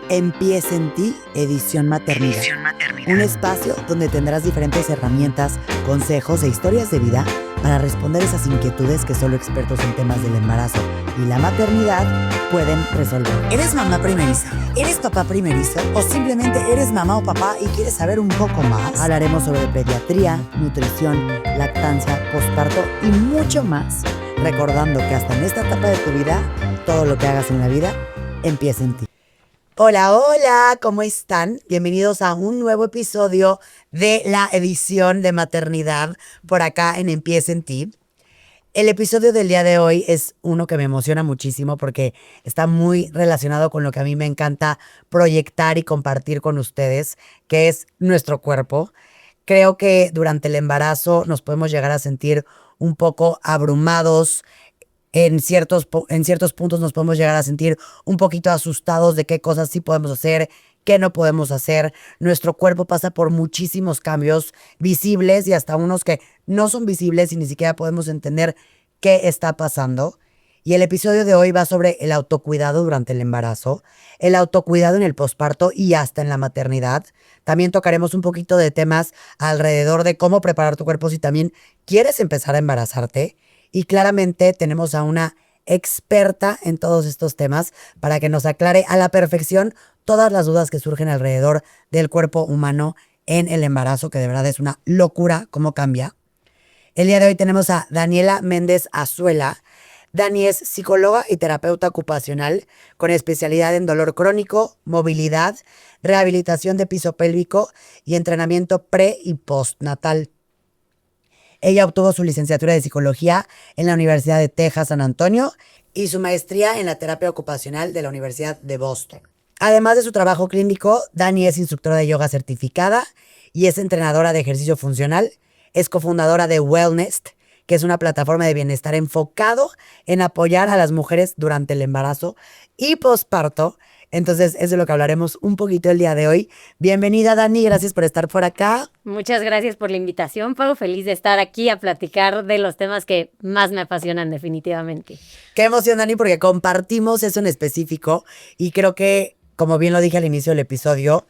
Empieza en ti, edición maternidad. Un espacio donde tendrás diferentes herramientas, consejos e historias de vida para responder esas inquietudes que solo expertos en temas del embarazo y la maternidad pueden resolver. ¿Eres mamá primeriza? ¿Eres papá primerizo? ¿O simplemente eres mamá o papá y quieres saber un poco más? Hablaremos sobre pediatría, nutrición, lactancia, posparto y mucho más. Recordando que hasta en esta etapa de tu vida, todo lo que hagas en la vida empieza en ti. Hola, hola, ¿cómo están? Bienvenidos a un nuevo episodio de la edición de maternidad por acá en Empieza en ti. El episodio del día de hoy es uno que me emociona muchísimo porque está muy relacionado con lo que a mí me encanta proyectar y compartir con ustedes, que es nuestro cuerpo. Creo que durante el embarazo nos podemos llegar a sentir un poco abrumados. En ciertos puntos nos podemos llegar a sentir un poquito asustados de qué cosas sí podemos hacer, qué no podemos hacer. Nuestro cuerpo pasa por muchísimos cambios visibles y hasta unos que no son visibles y ni siquiera podemos entender qué está pasando. Y el episodio de hoy va sobre el autocuidado durante el embarazo, el autocuidado en el posparto y hasta en la maternidad. También tocaremos un poquito de temas alrededor de cómo preparar tu cuerpo si también quieres empezar a embarazarte. Y claramente tenemos a una experta en todos estos temas para que nos aclare a la perfección todas las dudas que surgen alrededor del cuerpo humano en el embarazo, que de verdad es una locura cómo cambia. El día de hoy tenemos a Daniela Méndez Azuela. Dani es psicóloga y terapeuta ocupacional con especialidad en dolor crónico, movilidad, rehabilitación de piso pélvico y entrenamiento pre- y postnatal. Ella obtuvo su licenciatura de psicología en la Universidad de Texas, San Antonio, y su maestría en la terapia ocupacional de la Universidad de Boston. Además de su trabajo clínico, Dani es instructora de yoga certificada y es entrenadora de ejercicio funcional. Es cofundadora de Wellnest, que es una plataforma de bienestar enfocado en apoyar a las mujeres durante el embarazo y posparto. Entonces, es de lo que hablaremos un poquito el día de hoy. Bienvenida, Dani, gracias por estar por acá. Muchas gracias por la invitación, Pau. Feliz de estar aquí a platicar de los temas que más me apasionan definitivamente. Qué emoción, Dani, porque compartimos eso en específico y creo que, como bien lo dije al inicio del episodio,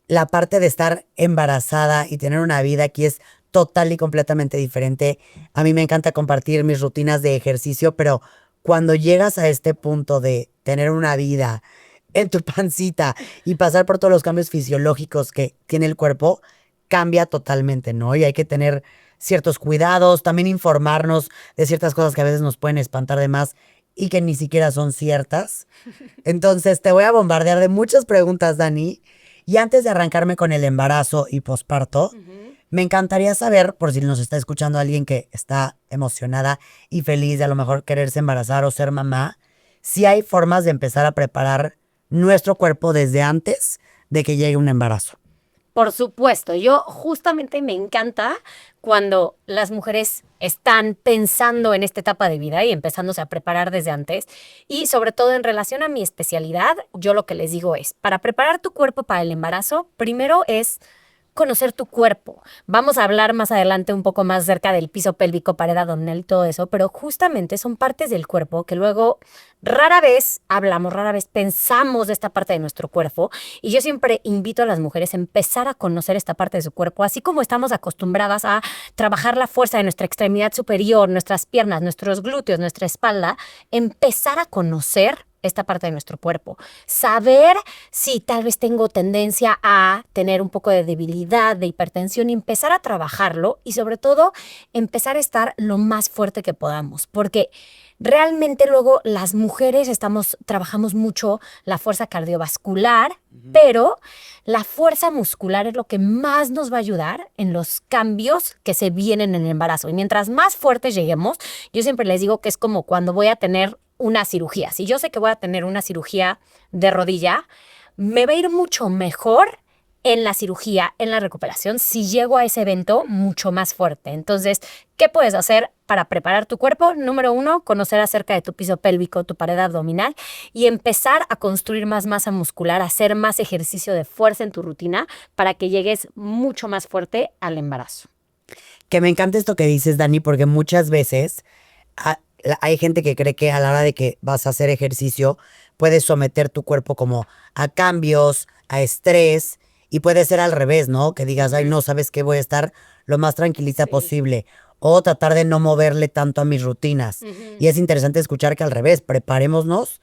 la parte de estar embarazada y tener una vida aquí es total y completamente diferente. A mí me encanta compartir mis rutinas de ejercicio, pero cuando llegas a este punto de tener una vida en tu pancita y pasar por todos los cambios fisiológicos que tiene el cuerpo, cambia totalmente, ¿no? Y hay que tener ciertos cuidados, también informarnos de ciertas cosas que a veces nos pueden espantar de más y que ni siquiera son ciertas. Entonces te voy a bombardear de muchas preguntas, Dani. Y antes de arrancarme con el embarazo y posparto, me encantaría saber, por si nos está escuchando alguien que está emocionada y feliz de a lo mejor quererse embarazar o ser mamá, si hay formas de empezar a preparar nuestro cuerpo desde antes de que llegue un embarazo. Por supuesto, yo justamente me encanta cuando las mujeres están pensando en esta etapa de vida y empezándose a preparar desde antes. Y sobre todo en relación a mi especialidad, yo lo que les digo es, para preparar tu cuerpo para el embarazo, primero es conocer tu cuerpo. Vamos a hablar más adelante un poco más acerca del piso pélvico, pared abdominal y todo eso, pero justamente son partes del cuerpo que luego rara vez hablamos, rara vez pensamos de esta parte de nuestro cuerpo. Y yo siempre invito a las mujeres a empezar a conocer esta parte de su cuerpo, así como estamos acostumbradas a trabajar la fuerza de nuestra extremidad superior, nuestras piernas, nuestros glúteos, nuestra espalda, empezar a conocer esta parte de nuestro cuerpo. Saber si tal vez tengo tendencia a tener un poco de debilidad, de hipertensión y empezar a trabajarlo y sobre todo empezar a estar lo más fuerte que podamos. Porque realmente luego las mujeres trabajamos mucho la fuerza cardiovascular, pero la fuerza muscular es lo que más nos va a ayudar en los cambios que se vienen en el embarazo. Y mientras más fuertes lleguemos, yo siempre les digo que es como cuando voy a tener una cirugía. Si yo sé que voy a tener una cirugía de rodilla, me va a ir mucho mejor en la cirugía, en la recuperación, si llego a ese evento mucho más fuerte. Entonces, ¿qué puedes hacer para preparar tu cuerpo? Número 1, conocer acerca de tu piso pélvico, tu pared abdominal y empezar a construir más masa muscular, hacer más ejercicio de fuerza en tu rutina para que llegues mucho más fuerte al embarazo. Que me encanta esto que dices, Dani, porque muchas veces hay gente que cree que a la hora de que vas a hacer ejercicio, puedes someter tu cuerpo como a cambios, a estrés, y puede ser al revés, ¿no? Que digas, ay, no, ¿sabes qué? Voy a estar lo más tranquilita posible. O tratar de no moverle tanto a mis rutinas. Y es interesante escuchar que al revés, preparémonos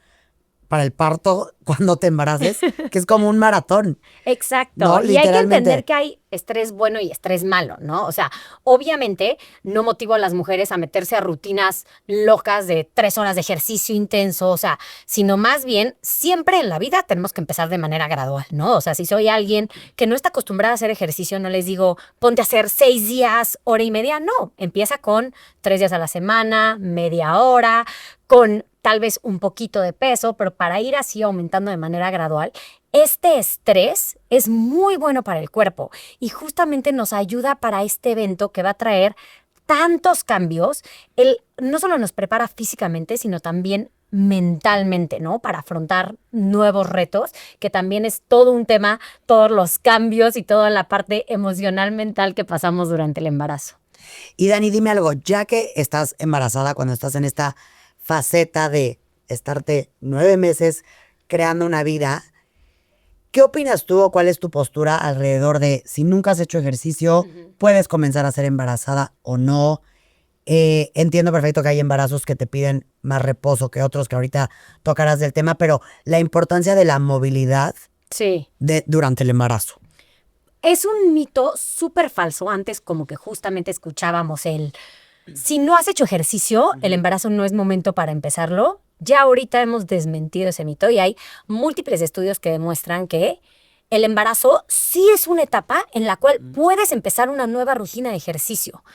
para el parto cuando te embaraces, que es como un maratón. Exacto. No, Y hay que entender literalmente. que hay estrés bueno y estrés malo, ¿no? O sea, obviamente no motivo a las mujeres a meterse a rutinas locas de 3 horas de ejercicio intenso, o sea, sino más bien siempre en la vida tenemos que empezar de manera gradual, ¿no? O sea, si soy alguien que no está acostumbrada a hacer ejercicio, no les digo, ponte a hacer 6 días, hora y media, no. Empieza con 3 días a la semana, media hora, con tal vez un poquito de peso, pero para ir así aumentando de manera gradual. Este estrés es muy bueno para el cuerpo y justamente nos ayuda para este evento que va a traer tantos cambios. Él no solo nos prepara físicamente, sino también mentalmente, ¿no? Para afrontar nuevos retos, que también es todo un tema, todos los cambios y toda la parte emocional mental que pasamos durante el embarazo. Y Dani, dime algo, ya que estás embarazada, cuando estás en esta faceta de estarte 9 meses creando una vida, ¿qué opinas tú o cuál es tu postura alrededor de si nunca has hecho ejercicio, puedes comenzar a ser embarazada o no? Entiendo perfecto que hay embarazos que te piden más reposo que otros, que ahorita tocarás del tema, pero la importancia de la movilidad Sí. durante el embarazo. Es un mito súper falso. Antes como que justamente escuchábamos si no has hecho ejercicio, el embarazo no es momento para empezarlo. Ya ahorita hemos desmentido ese mito y hay múltiples estudios que demuestran que el embarazo sí es una etapa en la cual puedes empezar una nueva rutina de ejercicio.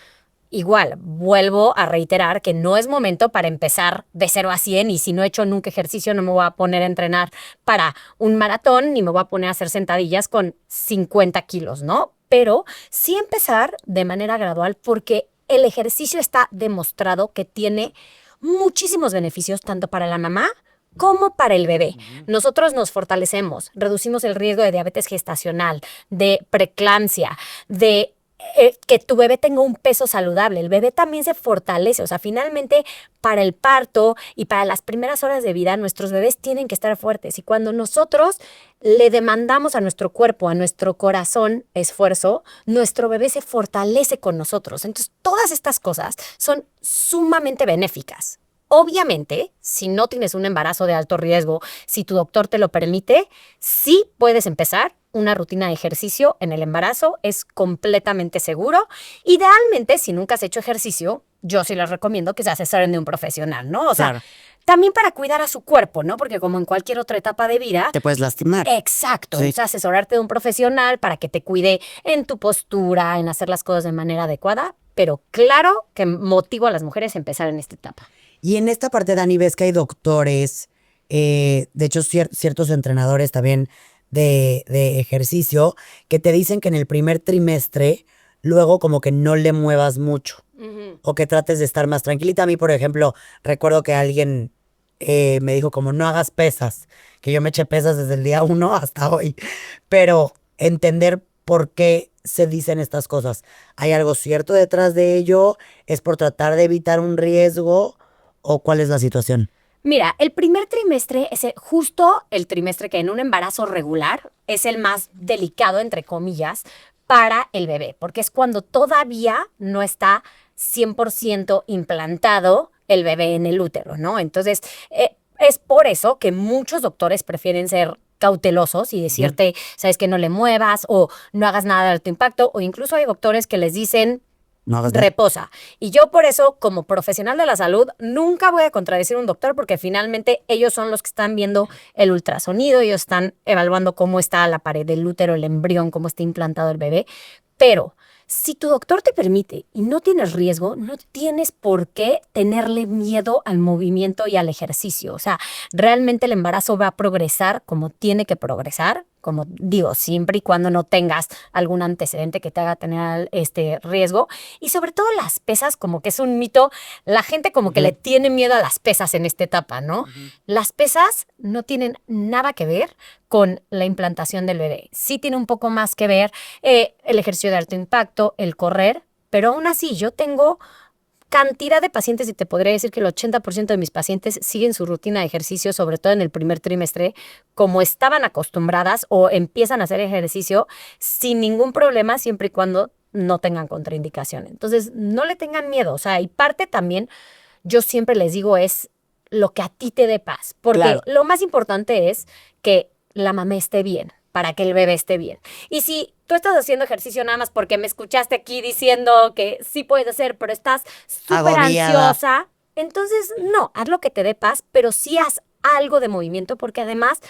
Igual, vuelvo a reiterar que no es momento para empezar de 0 a 100 y si no he hecho nunca ejercicio no me voy a poner a entrenar para un maratón ni me voy a poner a hacer sentadillas con 50 kilos, ¿no? Pero sí empezar de manera gradual porque el ejercicio está demostrado que tiene muchísimos beneficios tanto para la mamá como para el bebé. Nosotros nos fortalecemos, reducimos el riesgo de diabetes gestacional, de preeclampsia, de que tu bebé tenga un peso saludable. El bebé también se fortalece. O sea, finalmente, para el parto y para las primeras horas de vida, nuestros bebés tienen que estar fuertes. Y cuando nosotros le demandamos a nuestro cuerpo, a nuestro corazón esfuerzo, nuestro bebé se fortalece con nosotros. Entonces, todas estas cosas son sumamente benéficas. Obviamente, si no tienes un embarazo de alto riesgo, si tu doctor te lo permite, sí puedes empezar una rutina de ejercicio en el embarazo, es completamente seguro. Idealmente, si nunca has hecho ejercicio, yo sí les recomiendo que se asesoren de un profesional, ¿no? O sea, Claro. también para cuidar a su cuerpo, ¿no? Porque como en cualquier otra etapa de vida, Te puedes lastimar. exacto, Sí. o sea, asesorarte de un profesional para que te cuide en tu postura, en hacer las cosas de manera adecuada, pero claro que motivo a las mujeres a empezar en esta etapa. Y en esta parte, Dani, ves que hay doctores, de hecho ciertos entrenadores también de ejercicio, que te dicen que en el primer trimestre, luego como que no le muevas mucho o que trates de estar más tranquilita. A mí, por ejemplo, recuerdo que alguien me dijo como no hagas pesas, que yo me eché pesas desde el día 1 hasta hoy, pero entender por qué se dicen estas cosas. ¿Hay algo cierto detrás de ello? ¿Es por tratar de evitar un riesgo? ¿O cuál es la situación? Mira, el primer trimestre es justo el trimestre que en un embarazo regular es el más delicado, entre comillas, para el bebé, porque es cuando todavía no está 100% implantado el bebé en el útero, ¿no? Entonces, es por eso que muchos doctores prefieren ser cautelosos y decirte, sabes que no le muevas o no hagas nada de alto impacto, o incluso hay doctores que les dicen, No hagas nada. reposa. Y yo por eso, como profesional de la salud, nunca voy a contradecir a un doctor porque finalmente ellos son los que están viendo el ultrasonido, ellos están evaluando cómo está la pared del útero, el embrión, cómo está implantado el bebé. Pero si tu doctor te permite y no tienes riesgo, no tienes por qué tenerle miedo al movimiento y al ejercicio. O sea, realmente el embarazo va a progresar como tiene que progresar, como digo, siempre y cuando no tengas algún antecedente que te haga tener este riesgo. Y sobre todo las pesas, como que es un mito, la gente como que le tiene miedo a las pesas en esta etapa, ¿no? Las pesas no tienen nada que ver con la implantación del bebé. Sí tiene un poco más que ver el ejercicio de alto impacto, el correr, pero aún así yo tengo cantidad de pacientes, y te podría decir que el 80% de mis pacientes siguen su rutina de ejercicio, sobre todo en el primer trimestre, como estaban acostumbradas o empiezan a hacer ejercicio sin ningún problema, siempre y cuando no tengan contraindicación. Entonces, no le tengan miedo. O sea, y parte también, yo siempre les digo, es lo que a ti te dé paz. Porque Claro. lo más importante es que la mamá esté bien, para que el bebé esté bien. Y si tú estás haciendo ejercicio nada más porque me escuchaste aquí diciendo que sí puedes hacer, pero estás súper Agobiada. ansiosa, entonces no, haz lo que te dé paz, pero sí haz algo de movimiento, porque además,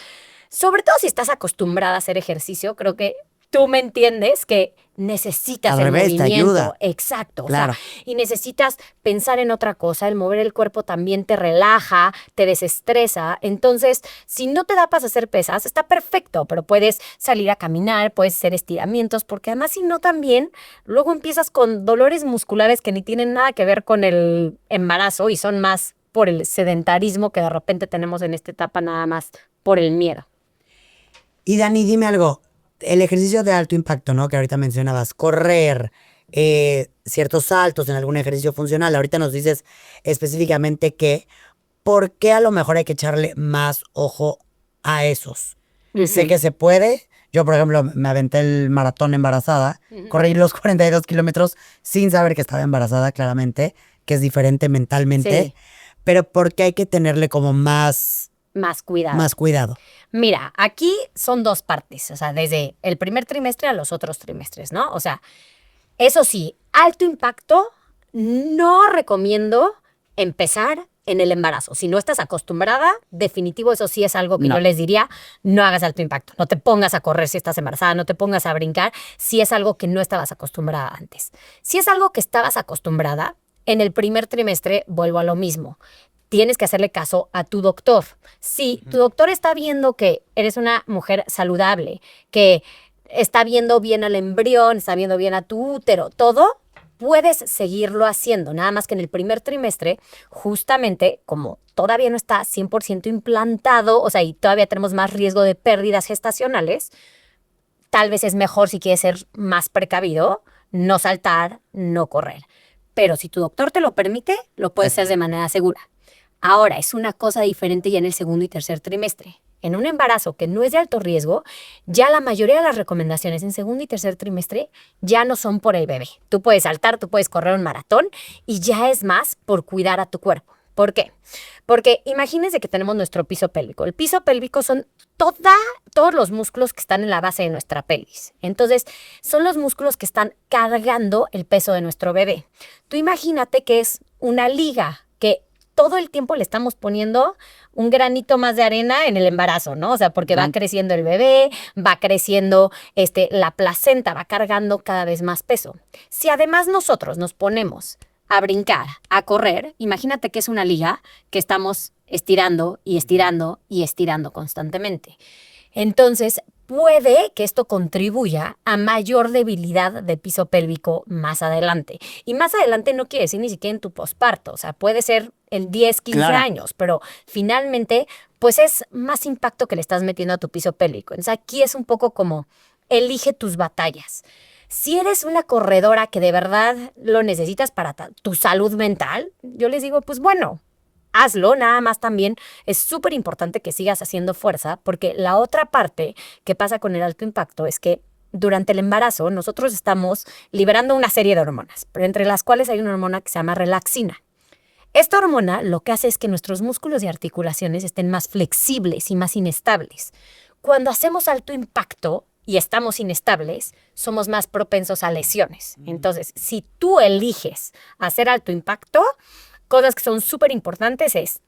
sobre todo si estás acostumbrada a hacer ejercicio, creo que tú me entiendes que necesitas Al el revés, te movimiento. ayuda. Exacto. Claro. O sea, y necesitas pensar en otra cosa. El mover el cuerpo también te relaja, te desestresa. Entonces, si no te da paz hacer pesas, está perfecto, pero puedes salir a caminar, puedes hacer estiramientos, porque además si no también, luego empiezas con dolores musculares que ni tienen nada que ver con el embarazo y son más por el sedentarismo que de repente tenemos en esta etapa, nada más por el miedo. Y Dani, dime algo. El ejercicio de alto impacto, ¿no? Que ahorita mencionabas, correr, ciertos saltos en algún ejercicio funcional. Ahorita nos dices específicamente ¿por qué a lo mejor hay que echarle más ojo a esos? Sé que se puede. Yo, por ejemplo, me aventé el maratón embarazada, corrí los 42 kilómetros sin saber que estaba embarazada, claramente, que es diferente mentalmente. Sí. Pero ¿por qué hay que tenerle como más Cuidado. Mira, aquí son dos partes, o sea, desde el primer trimestre a los otros trimestres, ¿no? O sea, eso sí, alto impacto, no recomiendo empezar en el embarazo. Si no estás acostumbrada, definitivo, eso sí es algo que No. yo les diría, no hagas alto impacto. No te pongas a correr si estás embarazada, no te pongas a brincar si es algo que no estabas acostumbrada antes. Si es algo que estabas acostumbrada, en el primer trimestre vuelvo a lo mismo. Tienes que hacerle caso a tu doctor. Si tu doctor está viendo que eres una mujer saludable, que está viendo bien al embrión, está viendo bien a tu útero, todo, puedes seguirlo haciendo. Nada más que en el primer trimestre, justamente como todavía no está 100% implantado, o sea, y todavía tenemos más riesgo de pérdidas gestacionales, tal vez es mejor, si quieres ser más precavido, no saltar, no correr. Pero si tu doctor te lo permite, lo puedes hacer de manera segura. Ahora, es una cosa diferente ya en el segundo y tercer trimestre. En un embarazo que no es de alto riesgo, ya la mayoría de las recomendaciones en segundo y tercer trimestre ya no son por el bebé. Tú puedes saltar, tú puedes correr un maratón y ya es más por cuidar a tu cuerpo. ¿Por qué? Porque imagínense que tenemos nuestro piso pélvico. El piso pélvico son todos los músculos que están en la base de nuestra pelvis. Entonces, son los músculos que están cargando el peso de nuestro bebé. Tú imagínate que es una liga que todo el tiempo le estamos poniendo un granito más de arena en el embarazo, ¿no? O sea, porque va creciendo el bebé, va creciendo la placenta, va cargando cada vez más peso. Si además nosotros nos ponemos a brincar, a correr, imagínate que es una liga que estamos estirando y estirando y estirando constantemente. Entonces, puede que esto contribuya a mayor debilidad de piso pélvico más adelante. Y más adelante no quiere decir ni siquiera en tu posparto, o sea, puede ser en 10, 15 años, pero finalmente, pues es más impacto que le estás metiendo a tu piso pélvico. Entonces, aquí es un poco como, elige tus batallas. Si eres una corredora que de verdad lo necesitas para tu salud mental, yo les digo, pues bueno, hazlo, nada más también es súper importante que sigas haciendo fuerza, porque la otra parte que pasa con el alto impacto es que durante el embarazo nosotros estamos liberando una serie de hormonas, pero entre las cuales hay una hormona que se llama relaxina. Esta hormona lo que hace es que nuestros músculos y articulaciones estén más flexibles y más inestables. Cuando hacemos alto impacto y estamos inestables, somos más propensos a lesiones. Entonces, si tú eliges hacer alto impacto, cosas que son súper importantes es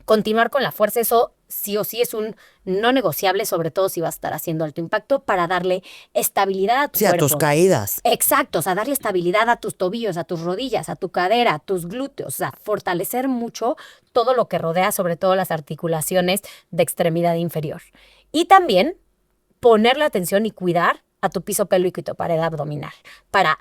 continuar con la fuerza. Eso sí o sí es un no negociable, sobre todo si vas a estar haciendo alto impacto, para darle estabilidad a tu cuerpo. A tus caídas. Exacto, o sea, darle estabilidad a tus tobillos, a tus rodillas, a tu cadera, a tus glúteos, o sea, fortalecer mucho todo lo que rodea, sobre todo las articulaciones de extremidad inferior. Y también ponerle atención y cuidar a tu piso pélvico y tu pared abdominal para,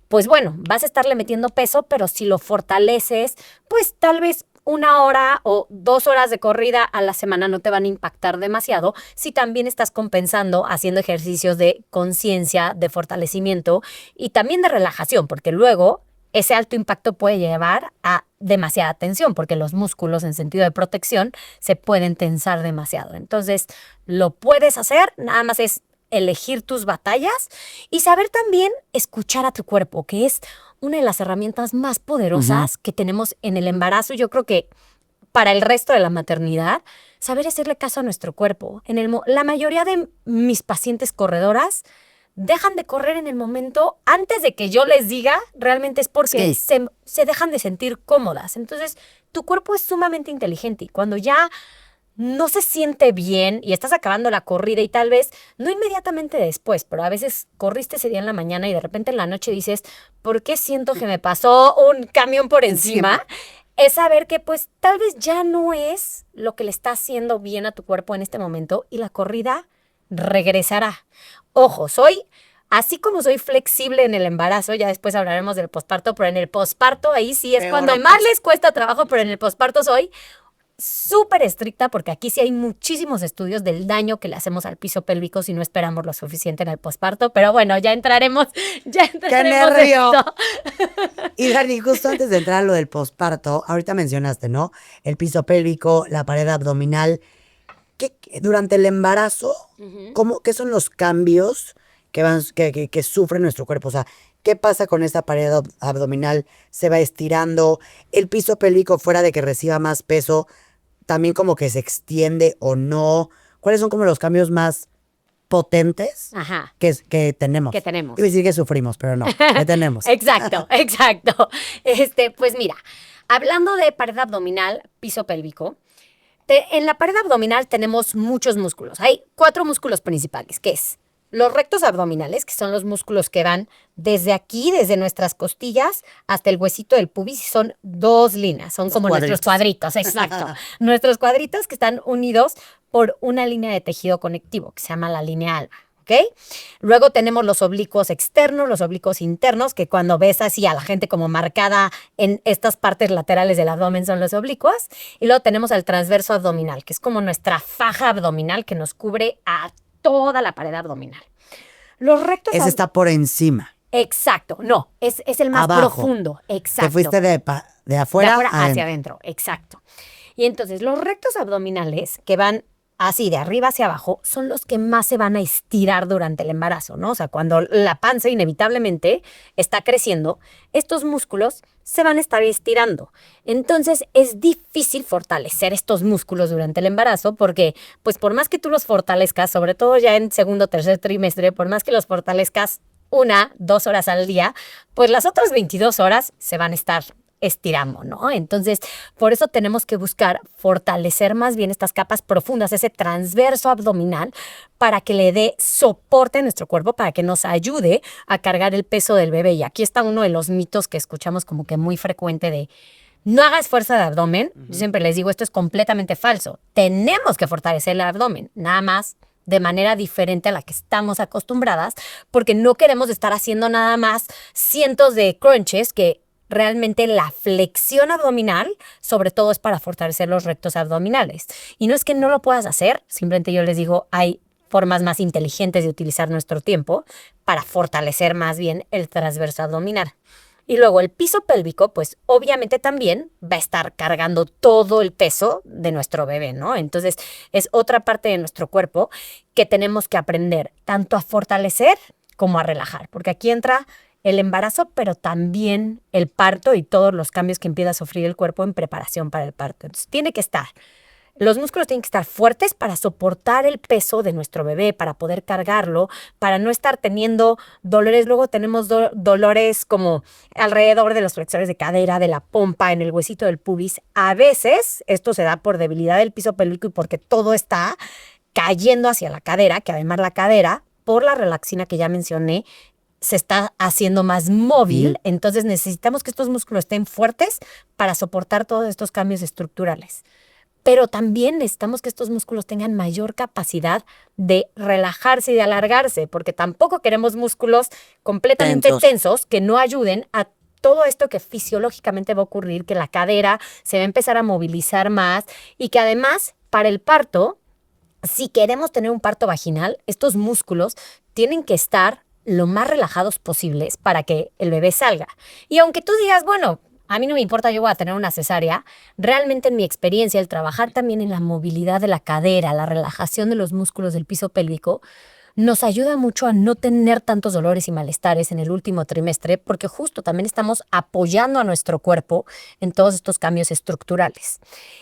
pues bueno, vas a estarle metiendo peso, pero si lo fortaleces, pues tal vez 1 hora o 2 horas de corrida a la semana no te van a impactar demasiado si también estás compensando haciendo ejercicios de conciencia, de fortalecimiento y también de relajación, porque luego ese alto impacto puede llevar a demasiada tensión, porque los músculos en sentido de protección se pueden tensar demasiado. Entonces, lo puedes hacer, nada más es elegir tus batallas y saber también escuchar a tu cuerpo, que es una de las herramientas más poderosas que tenemos en el embarazo. Yo creo que para el resto de la maternidad, saber hacerle caso a nuestro cuerpo. La mayoría de mis pacientes corredoras dejan de correr en el momento antes de que yo les diga, realmente es porque se dejan de sentir cómodas. Entonces, tu cuerpo es sumamente inteligente y cuando ya no se siente bien y estás acabando la corrida y tal vez, no inmediatamente después, pero a veces corriste ese día en la mañana y de repente en la noche dices, ¿por qué siento que me pasó un camión por encima? Es saber que pues tal vez ya no es lo que le está haciendo bien a tu cuerpo en este momento y la corrida regresará. Ojo, así como soy flexible en el embarazo, ya después hablaremos del posparto, pero en el posparto ahí sí es cuando más les cuesta trabajo, pero en el posparto soy súper estricta porque aquí sí hay muchísimos estudios del daño que le hacemos al piso pélvico si no esperamos lo suficiente en el posparto, pero bueno, ya entraremos ¡Qué nervio! Y Dani, justo antes de entrar a lo del posparto, ahorita mencionaste, ¿no? El piso pélvico, la pared abdominal. Durante el embarazo, ¿qué son los cambios que sufre nuestro cuerpo? O sea, ¿qué pasa con esa pared abdominal? ¿Se va estirando? ¿El piso pélvico, fuera de que reciba más peso, también como que se extiende o no? ¿Cuáles son como los cambios más potentes que tenemos? Que tenemos. Iba a decir que sufrimos, pero no, que tenemos. Exacto. Pues mira, hablando de pared abdominal, piso pélvico, en la pared abdominal tenemos muchos músculos. Hay 4 músculos principales, que es los rectos abdominales, que son los músculos que van desde aquí, desde nuestras costillas, hasta el huesito del pubis, y son 2 líneas, son como nuestros cuadritos, exacto. Nuestros cuadritos que están unidos por una línea de tejido conectivo, que se llama la línea alba. ¿Ok? Luego tenemos los oblicuos externos, los oblicuos internos, que cuando ves así a la gente como marcada en estas partes laterales del abdomen son los oblicuos. Y luego tenemos el transverso abdominal, que es como nuestra faja abdominal que nos cubre a toda la pared abdominal. Los rectos... Ese está por encima. Exacto, no, es el más abajo. Profundo. Exacto. Te fuiste de afuera hacia adentro, exacto. Y entonces los rectos abdominales que van así de arriba hacia abajo, son los que más se van a estirar durante el embarazo, ¿no? O sea, cuando la panza inevitablemente está creciendo, estos músculos se van a estar estirando. Entonces, es difícil fortalecer estos músculos durante el embarazo porque, pues, por más que tú los fortalezcas, sobre todo ya en segundo o tercer trimestre, por más que los fortalezcas 1, 2 horas al día, pues las otras 22 horas se van a estar estirando, ¿no? Entonces, por eso tenemos que buscar fortalecer más bien estas capas profundas, ese transverso abdominal, para que le dé soporte a nuestro cuerpo, para que nos ayude a cargar el peso del bebé. Y aquí está uno de los mitos que escuchamos como que muy frecuente de no hagas fuerza de abdomen. Yo siempre les digo, esto es completamente falso. Tenemos que fortalecer el abdomen, nada más de manera diferente a la que estamos acostumbradas, porque no queremos estar haciendo nada más cientos de crunches que realmente la flexión abdominal, sobre todo, es para fortalecer los rectos abdominales. Y no es que no lo puedas hacer, simplemente yo les digo, hay formas más inteligentes de utilizar nuestro tiempo para fortalecer más bien el transverso abdominal. Y luego el piso pélvico, pues obviamente también va a estar cargando todo el peso de nuestro bebé, ¿no? Entonces es otra parte de nuestro cuerpo que tenemos que aprender tanto a fortalecer como a relajar, porque aquí entra el embarazo, pero también el parto y todos los cambios que empieza a sufrir el cuerpo en preparación para el parto. Entonces, los músculos tienen que estar fuertes para soportar el peso de nuestro bebé, para poder cargarlo, para no estar teniendo dolores. Luego tenemos dolores como alrededor de los flexores de cadera, de la pompa, en el huesito del pubis. A veces esto se da por debilidad del piso pélvico y porque todo está cayendo hacia la cadera, que además la cadera, por la relaxina que ya mencioné, se está haciendo más móvil, entonces necesitamos que estos músculos estén fuertes para soportar todos estos cambios estructurales. Pero también necesitamos que estos músculos tengan mayor capacidad de relajarse y de alargarse, porque tampoco queremos músculos completamente tensos que no ayuden a todo esto que fisiológicamente va a ocurrir, que la cadera se va a empezar a movilizar más y que además para el parto, si queremos tener un parto vaginal, estos músculos tienen que estar lo más relajados posibles para que el bebé salga. Y aunque tú digas, bueno, a mí no me importa, yo voy a tener una cesárea, realmente en mi experiencia, el trabajar también en la movilidad de la cadera, la relajación de los músculos del piso pélvico, nos ayuda mucho a no tener tantos dolores y malestares en el último trimestre, porque justo también estamos apoyando a nuestro cuerpo en todos estos cambios estructurales.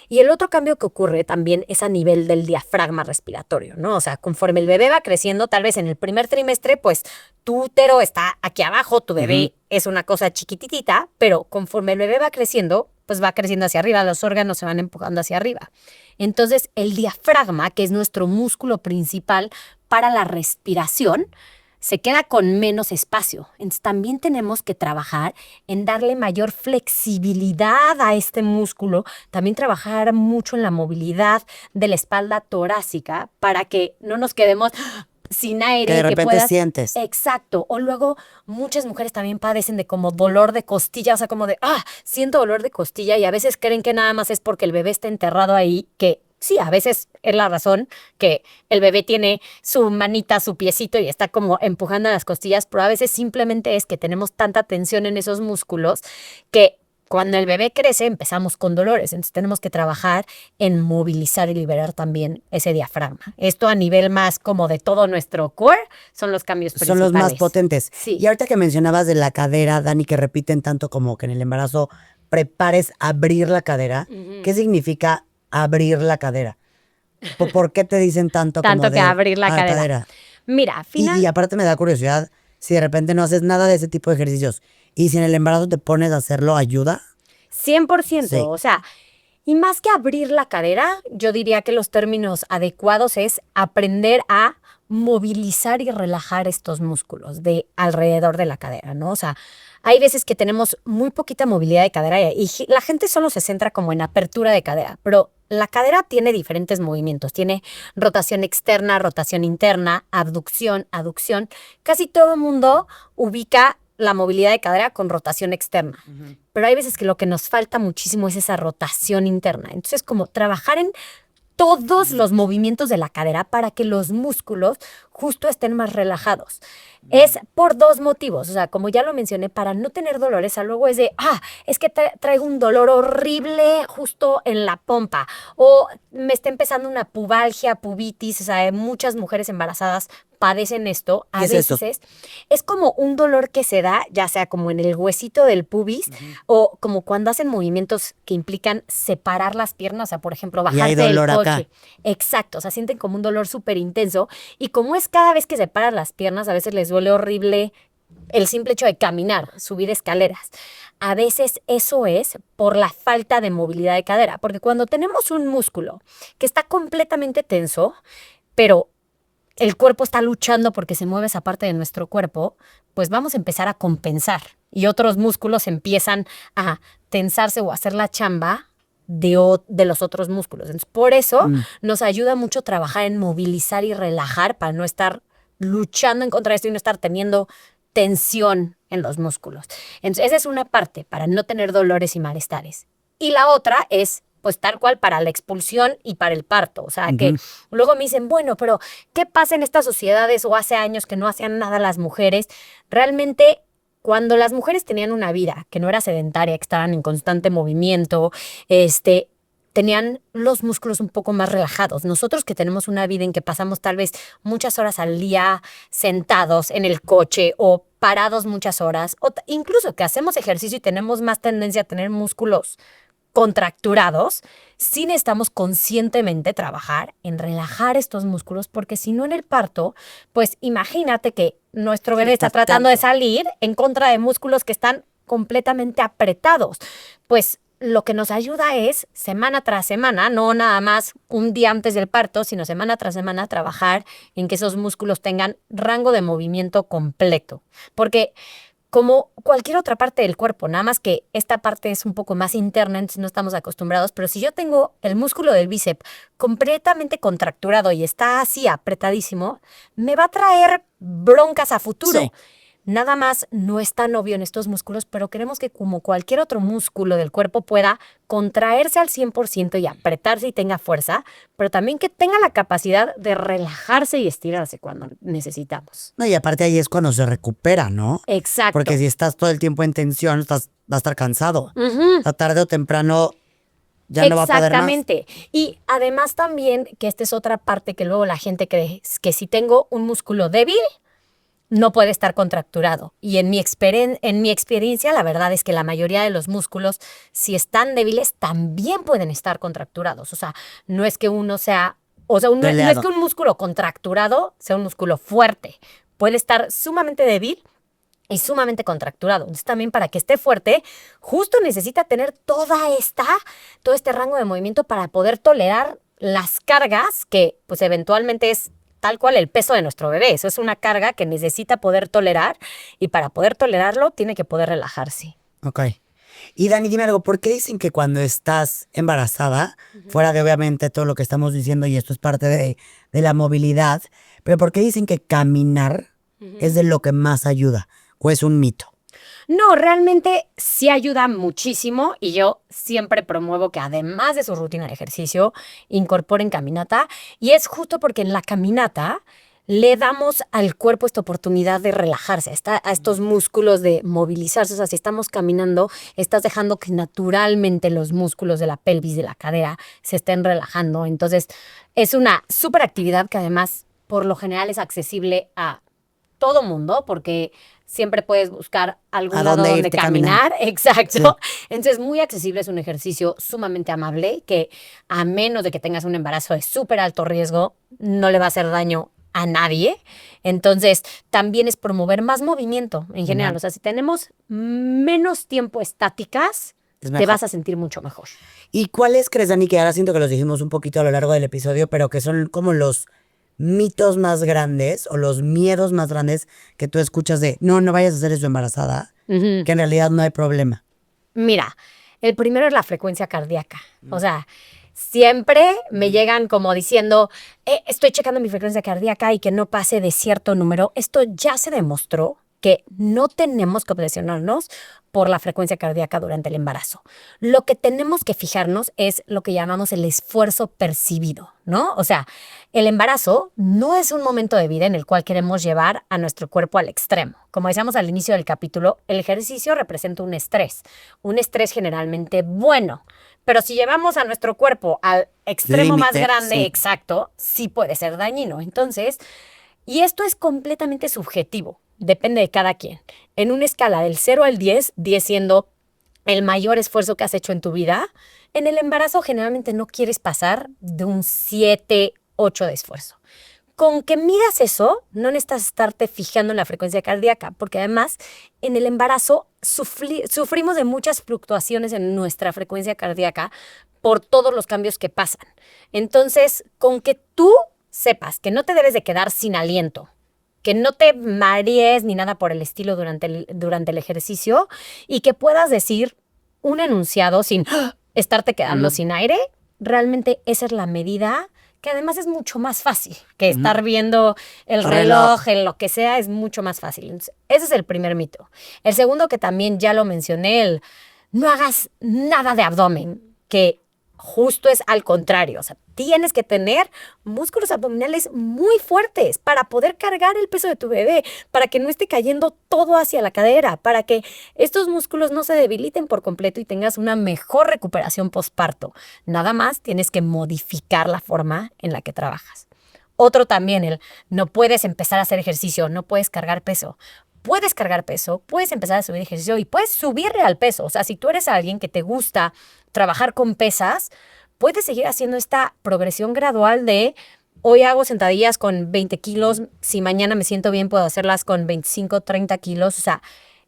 Y el otro cambio que ocurre también es a nivel del diafragma respiratorio, ¿no? O sea, conforme el bebé va creciendo, tal vez en el primer trimestre, pues tu útero está aquí abajo, tu bebé es una cosa chiquititita, pero conforme el bebé va creciendo, pues va creciendo hacia arriba, los órganos se van empujando hacia arriba. Entonces, el diafragma, que es nuestro músculo principal para la respiración, se queda con menos espacio. Entonces, también tenemos que trabajar en darle mayor flexibilidad a este músculo, también trabajar mucho en la movilidad de la espalda torácica para que no nos quedemos sin aire. Que de repente puedas... sientes. Exacto. O luego muchas mujeres también padecen de como dolor de costilla, o sea, como de, siento dolor de costilla y a veces creen que nada más es porque el bebé está enterrado ahí, que sí, a veces es la razón que el bebé tiene su manita, su piecito y está como empujando a las costillas, pero a veces simplemente es que tenemos tanta tensión en esos músculos que cuando el bebé crece empezamos con dolores, entonces tenemos que trabajar en movilizar y liberar también ese diafragma. Esto a nivel más como de todo nuestro core son los cambios principales. Son los más potentes. Sí. Y ahorita que mencionabas de la cadera, Dani, que repiten tanto como que en el embarazo prepares abrir la cadera, ¿qué significa abrir la cadera? ¿Por qué te dicen tanto como Tanto que de abrir la cadera? Mira, y aparte me da curiosidad, si de repente no haces nada de ese tipo de ejercicios y si en el embarazo te pones a hacerlo, ¿ayuda? 100%, Sí. o sea, y más que abrir la cadera, yo diría que los términos adecuados es aprender a movilizar y relajar estos músculos de alrededor de la cadera, ¿no? O sea, hay veces que tenemos muy poquita movilidad de cadera y la gente solo se centra como en apertura de cadera, pero la cadera tiene diferentes movimientos, tiene rotación externa, rotación interna, abducción, aducción. Casi todo el mundo ubica la movilidad de cadera con rotación externa. Pero hay veces que lo que nos falta muchísimo es esa rotación interna. Entonces, como trabajar en todos los movimientos de la cadera para que los músculos justo estén más relajados. Es por dos motivos, o sea, como ya lo mencioné, para no tener dolores, luego es de, es que traigo un dolor horrible justo en la pompa, o me está empezando una pubalgia, pubitis, o sea, muchas mujeres embarazadas padecen esto. A veces es como un dolor que se da, ya sea como en el huesito del pubis, o como cuando hacen movimientos que implican separar las piernas, o sea, por ejemplo, bajarse del coche. Acá. Exacto, o sea, sienten como un dolor súper intenso, y como es cada vez que separan las piernas, a veces les duele horrible el simple hecho de caminar, subir escaleras. A veces eso es por la falta de movilidad de cadera, porque cuando tenemos un músculo que está completamente tenso, pero el cuerpo está luchando porque se mueve esa parte de nuestro cuerpo, pues vamos a empezar a compensar y otros músculos empiezan a tensarse o a hacer la chamba de los otros músculos. Entonces, por eso nos ayuda mucho trabajar en movilizar y relajar para no estar luchando en contra de esto y no estar teniendo tensión en los músculos. Entonces, esa es una parte para no tener dolores y malestares. Y la otra es, pues tal cual para la expulsión y para el parto. O sea, que luego me dicen, bueno, pero ¿qué pasa en estas sociedades o hace años que no hacían nada las mujeres? Realmente, cuando las mujeres tenían una vida que no era sedentaria, que estaban en constante movimiento, tenían los músculos un poco más relajados. Nosotros que tenemos una vida en que pasamos tal vez muchas horas al día sentados en el coche o parados muchas horas, o incluso que hacemos ejercicio y tenemos más tendencia a tener músculos contracturados, sí necesitamos conscientemente trabajar en relajar estos músculos, porque si no en el parto, pues imagínate que nuestro bebé está tratando de salir en contra de músculos que están completamente apretados. Pues lo que nos ayuda es semana tras semana, no nada más un día antes del parto, sino semana tras semana trabajar en que esos músculos tengan rango de movimiento completo. Porque como cualquier otra parte del cuerpo, nada más que esta parte es un poco más interna, entonces no estamos acostumbrados, pero si yo tengo el músculo del bíceps completamente contracturado y está así apretadísimo, me va a traer broncas a futuro. Sí. nada más no es tan obvio en estos músculos, pero queremos que como cualquier otro músculo del cuerpo pueda contraerse al 100% y apretarse y tenga fuerza, pero también que tenga la capacidad de relajarse y estirarse cuando necesitamos. No, y aparte ahí es cuando se recupera, ¿no? Exacto. Porque si estás todo el tiempo en tensión, vas a estar cansado. Tarde o temprano ya no va a poder más. Exactamente. Y además también, que esta es otra parte que luego la gente cree, es que si tengo un músculo débil, no puede estar contracturado. Y en mi experiencia, la verdad es que la mayoría de los músculos, si están débiles, también pueden estar contracturados. O sea, no es que uno sea, no es que un músculo contracturado sea un músculo fuerte. Puede estar sumamente débil y sumamente contracturado. Entonces también para que esté fuerte, justo necesita tener todo este rango de movimiento para poder tolerar las cargas que pues eventualmente es tal cual el peso de nuestro bebé. Eso es una carga que necesita poder tolerar y para poder tolerarlo tiene que poder relajarse. Ok. Y Dani, dime algo, ¿por qué dicen que cuando estás embarazada, fuera de obviamente todo lo que estamos diciendo y esto es parte de la movilidad, pero por qué dicen que caminar es de lo que más ayuda? ¿O es un mito? No, realmente sí ayuda muchísimo y yo siempre promuevo que además de su rutina de ejercicio, incorporen caminata y es justo porque en la caminata le damos al cuerpo esta oportunidad de relajarse, a estos músculos de movilizarse. O sea, si estamos caminando, estás dejando que naturalmente los músculos de la pelvis, de la cadera, se estén relajando. Entonces, es una súper actividad que además, por lo general, es accesible a todo mundo porque siempre puedes buscar algún lado donde caminar. Exacto. Sí. Entonces, muy accesible, es un ejercicio sumamente amable que a menos de que tengas un embarazo de súper alto riesgo, no le va a hacer daño a nadie. Entonces, también es promover más movimiento en general. O sea, si tenemos menos tiempo estáticas, te vas a sentir mucho mejor. ¿Y cuáles crees, Dani, que ahora siento que los dijimos un poquito a lo largo del episodio, pero que son como los mitos más grandes o los miedos más grandes que tú escuchas de no vayas a hacer eso embarazada, que en realidad no hay problema? Mira, el primero es la frecuencia cardíaca. O sea, siempre me llegan como diciendo, estoy checando mi frecuencia cardíaca y que no pase de cierto número. Esto ya se demostró que no tenemos que obsesionarnos por la frecuencia cardíaca durante el embarazo. Lo que tenemos que fijarnos es lo que llamamos el esfuerzo percibido, ¿no? O sea, el embarazo no es un momento de vida en el cual queremos llevar a nuestro cuerpo al extremo. Como decíamos al inicio del capítulo, el ejercicio representa un estrés generalmente bueno. Pero si llevamos a nuestro cuerpo al extremo más grande, sí. Exacto, sí puede ser dañino. Entonces, y esto es completamente subjetivo. Depende de cada quien. En una escala del 0 al 10, 10 siendo el mayor esfuerzo que has hecho en tu vida, en el embarazo generalmente no quieres pasar de un 7, 8 de esfuerzo. Con que midas eso, no necesitas estarte fijando en la frecuencia cardíaca, porque además en el embarazo sufrimos de muchas fluctuaciones en nuestra frecuencia cardíaca por todos los cambios que pasan. Entonces, con que tú sepas que no te debes de quedar sin aliento, que no te marees ni nada por el estilo durante el ejercicio y que puedas decir un enunciado sin estarte quedando sin aire, realmente esa es la medida que además es mucho más fácil que estar viendo el reloj, en lo que sea, es mucho más fácil. Entonces, ese es el primer mito. El segundo, que también ya lo mencioné, no hagas nada de abdomen, que justo es al contrario. O sea, tienes que tener músculos abdominales muy fuertes para poder cargar el peso de tu bebé, para que no esté cayendo todo hacia la cadera, para que estos músculos no se debiliten por completo y tengas una mejor recuperación posparto. Nada más tienes que modificar la forma en la que trabajas. Otro también, no puedes empezar a hacer ejercicio, no puedes cargar peso. Puedes cargar peso, puedes empezar a subir ejercicio y puedes subirle al peso. O sea, si tú eres alguien que te gusta trabajar con pesas, puedes seguir haciendo esta progresión gradual de hoy hago sentadillas con 20 kilos, si mañana me siento bien puedo hacerlas con 25, 30 kilos. O sea,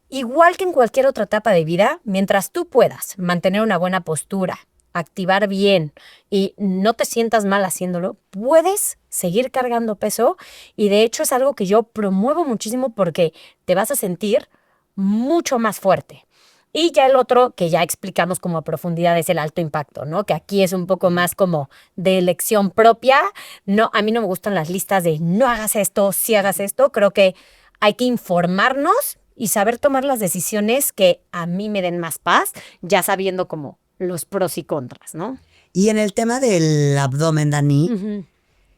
igual que en cualquier otra etapa de vida, mientras tú puedas mantener una buena postura, activar bien y no te sientas mal haciéndolo, puedes seguir cargando peso y de hecho es algo que yo promuevo muchísimo porque te vas a sentir mucho más fuerte. Y ya el otro que ya explicamos como a profundidad es el alto impacto, ¿no? Que aquí es un poco más como de elección propia. No, a mí no me gustan las listas de no hagas esto, sí hagas esto. Creo que hay que informarnos y saber tomar las decisiones que a mí me den más paz, ya sabiendo como los pros y contras, ¿no? Y en el tema del abdomen, Dani, Ujú.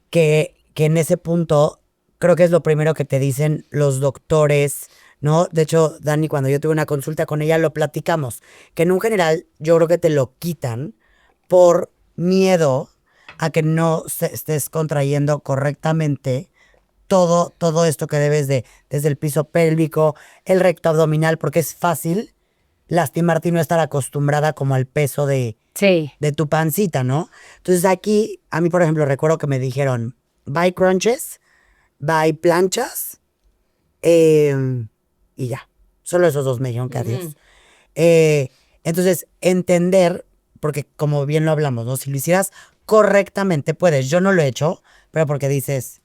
que en ese punto creo que es lo primero que te dicen los doctores, ¿no? De hecho, Dani, cuando yo tuve una consulta con ella, lo platicamos, que en un general yo creo que te lo quitan por miedo a que no estés contrayendo correctamente todo esto que debes de, desde el piso pélvico, el recto abdominal, porque es fácil lastimarte y no estar acostumbrada como al peso Sí. de tu pancita, ¿no? Entonces aquí, a mí, por ejemplo, recuerdo que me dijeron, buy crunches, buy planchas, y ya. Solo esos dos me dijeron que adiós. Entonces, entender, porque como bien lo hablamos, ¿no? Si lo hicieras correctamente, puedes. Yo no lo he hecho, pero porque dices,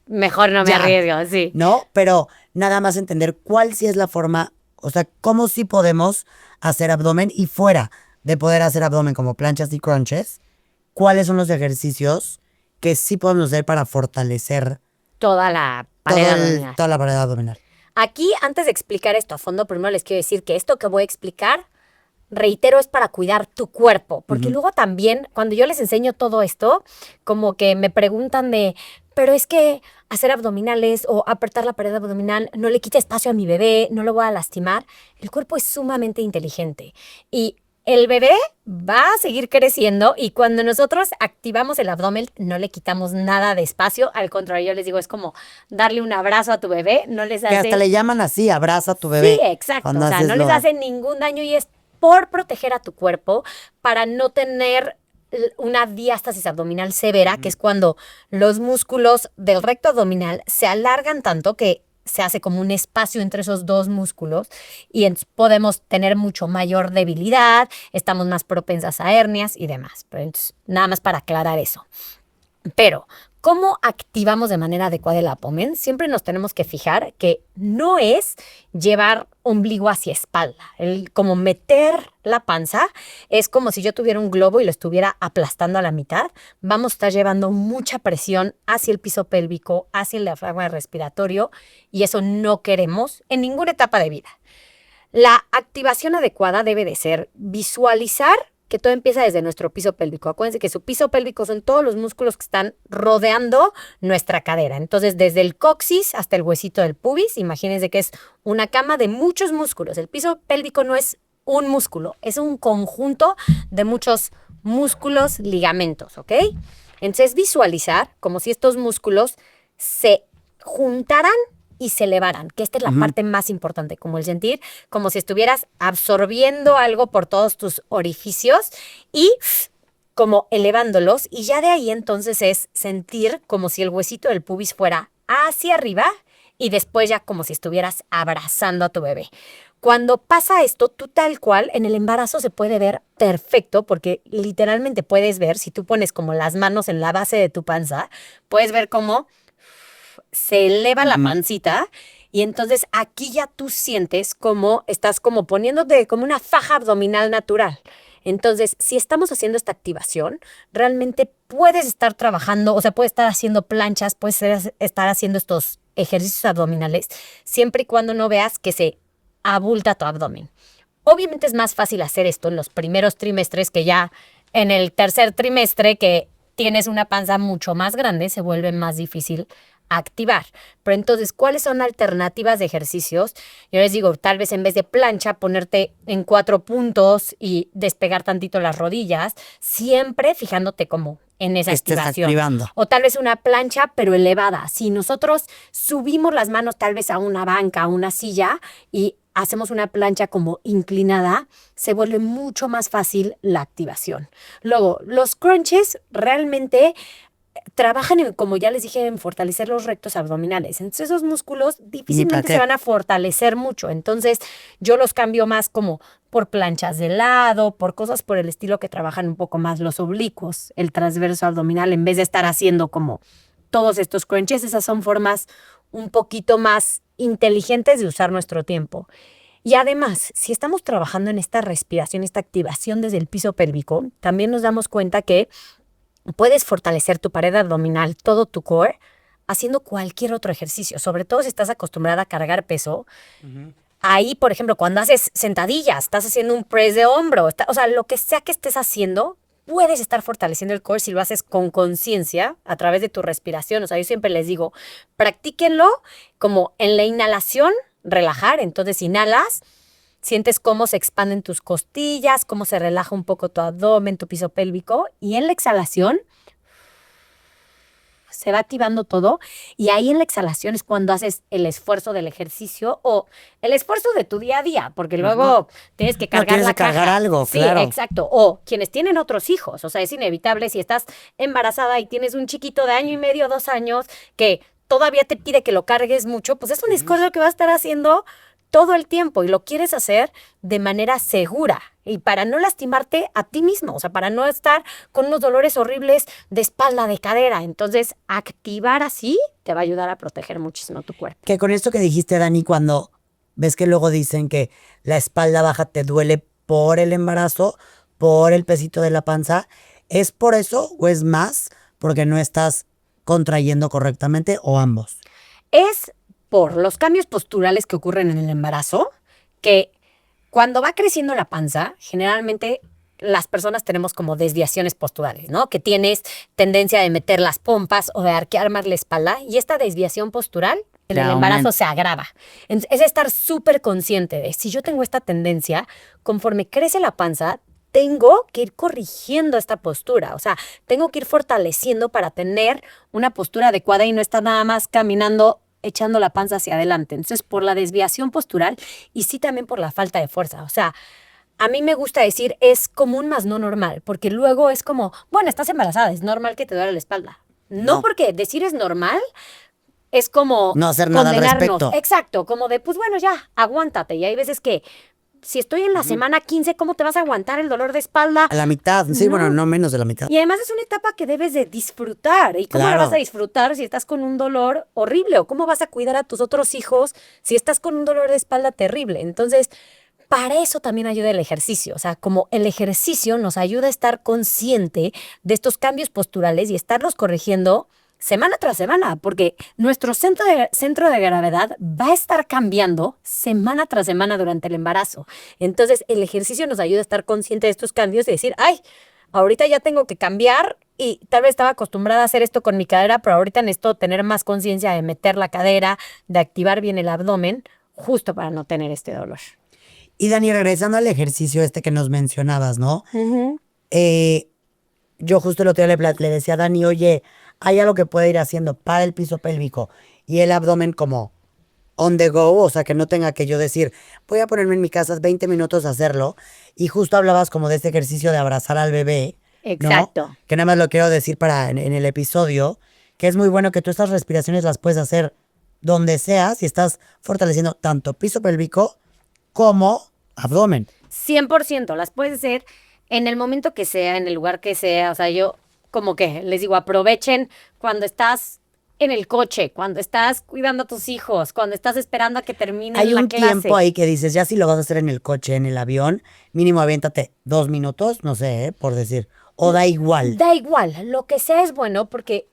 Mejor no me ya, arriesgo, sí. ¿no? Pero nada más entender cuál sí es la forma, o sea, cómo sí podemos hacer abdomen y fuera de poder hacer abdomen como planchas y crunches, cuáles son los ejercicios que sí podemos hacer para fortalecer Toda la pared abdominal. toda la pared abdominal. Aquí, antes de explicar esto a fondo, primero les quiero decir que esto que voy a explicar, reitero, es para cuidar tu cuerpo. Porque luego también, cuando yo les enseño todo esto, como que me preguntan de, pero es que hacer abdominales o apretar la pared abdominal no le quita espacio a mi bebé, no lo voy a lastimar. El cuerpo es sumamente inteligente y el bebé va a seguir creciendo y cuando nosotros activamos el abdomen no le quitamos nada de espacio. Al contrario, yo les digo, es como darle un abrazo a tu bebé, no les Que hace... hasta le llaman así, abraza a tu bebé. Sí, exacto. cuando O sea, haces no les lo- hace ningún daño y es por proteger a tu cuerpo para no tener una diástasis abdominal severa, que es cuando los músculos del recto abdominal se alargan tanto que se hace como un espacio entre esos dos músculos y podemos tener mucho mayor debilidad, estamos más propensas a hernias y demás. Pero entonces, nada más para aclarar eso. Pero, ¿cómo activamos de manera adecuada el abdomen? Siempre nos tenemos que fijar que no es llevar ombligo hacia espalda. Como meter la panza es como si yo tuviera un globo y lo estuviera aplastando a la mitad. Vamos a estar llevando mucha presión hacia el piso pélvico, hacia el diafragma respiratorio y eso no queremos en ninguna etapa de vida. La activación adecuada debe de ser visualizar que todo empieza desde nuestro piso pélvico. Acuérdense que su piso pélvico son todos los músculos que están rodeando nuestra cadera. Entonces, desde el coxis hasta el huesito del pubis, imagínense que es una cama de muchos músculos. El piso pélvico no es un músculo, es un conjunto de muchos músculos, ligamentos, ¿ok? Entonces, visualizar como si estos músculos se juntaran y se elevaran, que esta es la parte más importante, como el sentir, como si estuvieras absorbiendo algo por todos tus orificios y como elevándolos, y ya de ahí entonces es sentir como si el huesito del pubis fuera hacia arriba y después ya como si estuvieras abrazando a tu bebé. Cuando pasa esto, tú tal cual, en el embarazo se puede ver perfecto porque literalmente puedes ver, si tú pones como las manos en la base de tu panza, puedes ver cómo se eleva la pancita y entonces aquí ya tú sientes como estás como poniéndote como una faja abdominal natural. Entonces, si estamos haciendo esta activación, realmente puedes estar trabajando, o sea, puedes estar haciendo planchas, puedes estar haciendo estos ejercicios abdominales, siempre y cuando no veas que se abulta tu abdomen. Obviamente es más fácil hacer esto en los primeros trimestres que ya en el tercer trimestre que tienes una panza mucho más grande, se vuelve más difícil activar. Pero entonces, ¿cuáles son alternativas de ejercicios? Yo les digo, tal vez en vez de plancha, ponerte en 4 puntos y despegar tantito las rodillas, siempre fijándote como en esa Estés activación. activando. O tal vez una plancha, pero elevada. Si nosotros subimos las manos tal vez a una banca, a una silla y hacemos una plancha como inclinada, se vuelve mucho más fácil la activación. Luego, los crunches realmente trabajan en, como ya les dije, en fortalecer los rectos abdominales. Entonces esos músculos difícilmente se van a fortalecer mucho. Entonces yo los cambio más como por planchas de lado, por cosas por el estilo que trabajan un poco más los oblicuos, el transverso abdominal, en vez de estar haciendo como todos estos crunches. Esas son formas un poquito más inteligentes de usar nuestro tiempo. Y además, si estamos trabajando en esta respiración, esta activación desde el piso pélvico, también nos damos cuenta que puedes fortalecer tu pared abdominal, todo tu core, haciendo cualquier otro ejercicio, sobre todo si estás acostumbrada a cargar peso. Ahí, por ejemplo, cuando haces sentadillas, estás haciendo un press de hombro, o sea, lo que sea que estés haciendo, puedes estar fortaleciendo el core si lo haces con conciencia a través de tu respiración. O sea, yo siempre les digo, practíquenlo como en la inhalación, relajar. Entonces, inhalas, sientes cómo se expanden tus costillas, cómo se relaja un poco tu abdomen, tu piso pélvico. Y en la exhalación, se va activando todo y ahí en la exhalación es cuando haces el esfuerzo del ejercicio o el esfuerzo de tu día a día, porque luego tienes que cargar tienes la que cargar caja. algo, Sí, claro. exacto. O quienes tienen otros hijos, o sea, es inevitable si estás embarazada y tienes un chiquito de 1.5, 2 años que todavía te pide que lo cargues mucho, pues es un esfuerzo que va a estar haciendo todo el tiempo y lo quieres hacer de manera segura y para no lastimarte a ti mismo, o sea, para no estar con unos dolores horribles de espalda, de cadera. Entonces, activar así te va a ayudar a proteger muchísimo tu cuerpo. Que con esto que dijiste, Dani, cuando ves que luego dicen que la espalda baja te duele por el embarazo, por el pesito de la panza, ¿es por eso o es más porque no estás contrayendo correctamente o ambos? Es por los cambios posturales que ocurren en el embarazo, que cuando va creciendo la panza, generalmente las personas tenemos como desviaciones posturales, ¿no? Que tienes tendencia de meter las pompas o de arquear más la espalda y esta desviación postural en el embarazo se agrava. Es estar súper consciente de si yo tengo esta tendencia, conforme crece la panza, tengo que ir corrigiendo esta postura, o sea, tengo que ir fortaleciendo para tener una postura adecuada y no estar nada más caminando echando la panza hacia adelante. Entonces, por la desviación postural y sí también por la falta de fuerza. O sea, a mí me gusta decir es común más no normal, porque luego es como, bueno, estás embarazada, es normal que te duele la espalda. No, porque decir es normal es como no hacer nada al respecto. Exacto, como de, pues bueno, ya, aguántate. Y hay veces que si estoy en la semana 15, ¿cómo te vas a aguantar el dolor de espalda? A la mitad, sí, No. bueno, no menos de la mitad. Y además es una etapa que debes de disfrutar. ¿Y cómo la Claro. vas a disfrutar si estás con un dolor horrible? ¿O cómo vas a cuidar a tus otros hijos si estás con un dolor de espalda terrible? Entonces, para eso también ayuda el ejercicio. O sea, como el ejercicio nos ayuda a estar consciente de estos cambios posturales y estarlos corrigiendo semana tras semana, porque nuestro centro de gravedad va a estar cambiando semana tras semana durante el embarazo. Entonces, el ejercicio nos ayuda a estar consciente de estos cambios y decir, ay, ahorita ya tengo que cambiar y tal vez estaba acostumbrada a hacer esto con mi cadera, pero ahorita necesito tener más conciencia de meter la cadera, de activar bien el abdomen, justo para no tener este dolor. Y Dani, regresando al ejercicio este que nos mencionabas, ¿no? Yo justo el otro día le decía a Dani, oye, hay algo que puede ir haciendo para el piso pélvico y el abdomen como on the go, o sea, que no tenga que yo decir, voy a ponerme en mi casa 20 minutos a hacerlo. Y justo hablabas como de este ejercicio de abrazar al bebé, ¿no? Exacto. Que nada más lo quiero decir para en el episodio, que es muy bueno que tú estas respiraciones las puedes hacer donde sea, si estás fortaleciendo tanto piso pélvico como abdomen. 100%, las puedes hacer en el momento que sea, en el lugar que sea. O sea, yo como que les digo, aprovechen cuando estás en el coche, cuando estás cuidando a tus hijos, cuando estás esperando a que termine Hay la un clase. tiempo ahí que dices, ya si lo vas a hacer en el coche, en el avión, mínimo aviéntate 2 minutos, no sé, por decir, o da igual. Da igual, lo que sea es bueno porque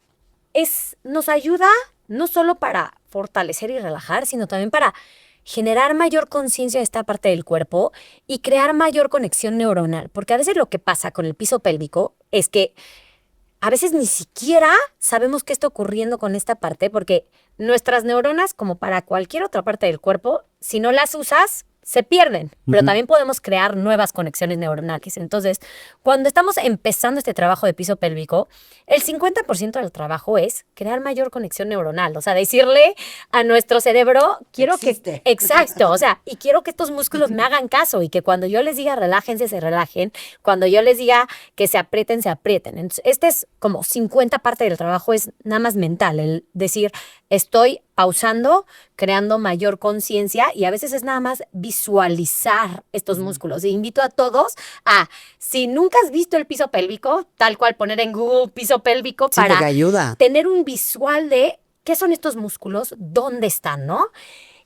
nos ayuda no solo para fortalecer y relajar, sino también para generar mayor conciencia de esta parte del cuerpo y crear mayor conexión neuronal. Porque a veces lo que pasa con el piso pélvico es que a veces ni siquiera sabemos qué está ocurriendo con esta parte, porque nuestras neuronas, como para cualquier otra parte del cuerpo, si no las usas, se pierden, pero también podemos crear nuevas conexiones neuronales. Entonces, cuando estamos empezando este trabajo de piso pélvico, el 50% del trabajo es crear mayor conexión neuronal, o sea, decirle a nuestro cerebro, quiero Existe. que... Exacto, o sea, y quiero que estos músculos me hagan caso y que cuando yo les diga relájense, se relajen, cuando yo les diga que se aprieten, se aprieten. Entonces, este es como 50 parte del trabajo, es nada más mental, el decir, estoy pausando, creando mayor conciencia y a veces es nada más visualizar estos músculos. Y invito a todos a, si nunca has visto el piso pélvico, tal cual poner en Google piso pélvico Sí, porque para ayuda. tener un visual de qué son estos músculos, dónde están, ¿no?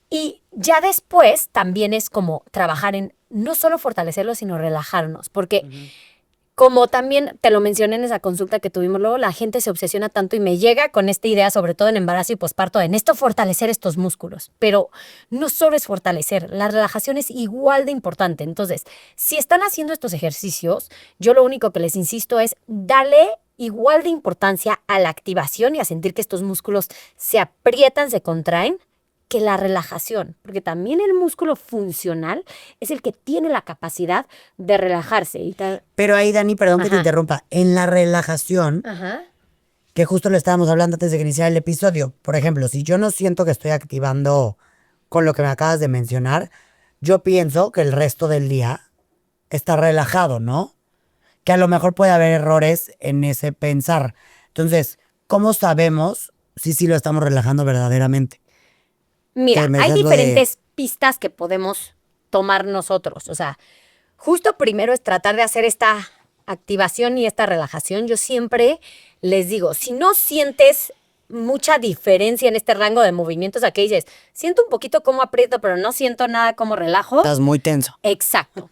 Y ya después también es como trabajar en no solo fortalecerlos, sino relajarnos, porque como también te lo mencioné en esa consulta que tuvimos luego, la gente se obsesiona tanto y me llega con esta idea, sobre todo en embarazo y posparto, de necesito fortalecer estos músculos. Pero no solo es fortalecer, la relajación es igual de importante. Entonces, si están haciendo estos ejercicios, yo lo único que les insisto es darle igual de importancia a la activación y a sentir que estos músculos se aprietan, se contraen, que la relajación, porque también el músculo funcional es el que tiene la capacidad de relajarse. Pero ahí, Dani, perdón que te Ajá. interrumpa. En la relajación, Ajá. que justo lo estábamos hablando antes de que iniciara el episodio, por ejemplo, si yo no siento que estoy activando con lo que me acabas de mencionar, yo pienso que el resto del día está relajado, ¿no? Que a lo mejor puede haber errores en ese pensar. Entonces, ¿cómo sabemos si sí lo estamos relajando verdaderamente? Mira, Que me hay decías lo de- diferentes pistas que podemos tomar nosotros. O sea, justo primero es tratar de hacer esta activación y esta relajación. Yo siempre les digo, si no sientes mucha diferencia en este rango de movimientos, aquí dices, siento un poquito cómo aprieto, pero no siento nada como relajo. Estás muy tenso. Exacto.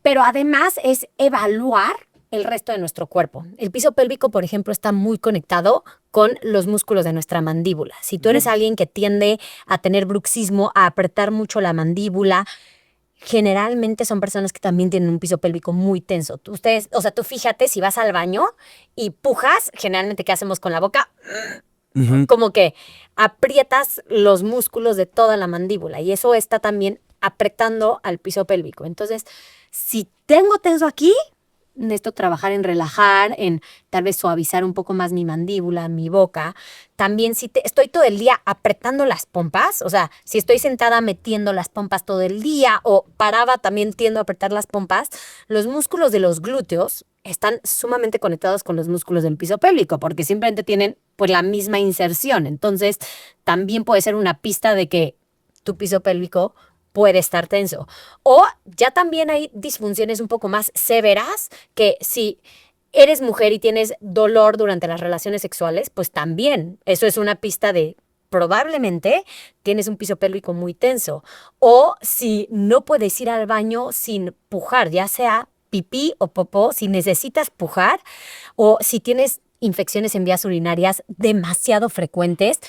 Pero además es evaluar el resto de nuestro cuerpo. El piso pélvico, por ejemplo, está muy conectado con los músculos de nuestra mandíbula. Si tú eres alguien que tiende a tener bruxismo, a apretar mucho la mandíbula, generalmente son personas que también tienen un piso pélvico muy tenso. Ustedes, o sea, tú fíjate si vas al baño y pujas, generalmente, ¿qué hacemos con la boca? Como que aprietas los músculos de toda la mandíbula y eso está también apretando al piso pélvico. Entonces, si tengo tenso aquí, necesito trabajar en relajar, en tal vez suavizar un poco más mi mandíbula, mi boca. También si estoy todo el día apretando las pompas, o sea, si estoy sentada metiendo las pompas todo el día o parada también tiendo a apretar las pompas, los músculos de los glúteos están sumamente conectados con los músculos del piso pélvico porque simplemente tienen pues la misma inserción. Entonces, también puede ser una pista de que tu piso pélvico puede estar tenso. O ya también hay disfunciones un poco más severas que si eres mujer y tienes dolor durante las relaciones sexuales, pues también eso es una pista de probablemente tienes un piso pélvico muy tenso. O si no puedes ir al baño sin pujar, ya sea pipí o popó, si necesitas pujar o si tienes infecciones en vías urinarias demasiado frecuentes,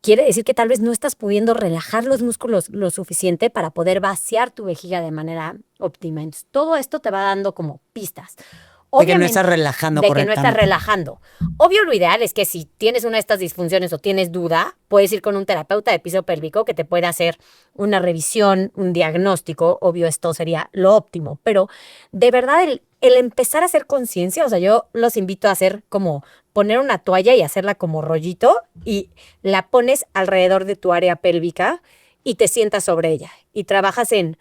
quiere decir que tal vez no estás pudiendo relajar los músculos lo suficiente para poder vaciar tu vejiga de manera óptima. Entonces, todo esto te va dando como pistas. De que no estás relajando de que no estás correctamente. relajando. Obvio, lo ideal es que si tienes una de estas disfunciones o tienes duda, puedes ir con un terapeuta de piso pélvico que te pueda hacer una revisión, un diagnóstico. Obvio, esto sería lo óptimo. Pero de verdad, el empezar a hacer conciencia, o sea, yo los invito a hacer como poner una toalla y hacerla como rollito y la pones alrededor de tu área pélvica y te sientas sobre ella. Y trabajas en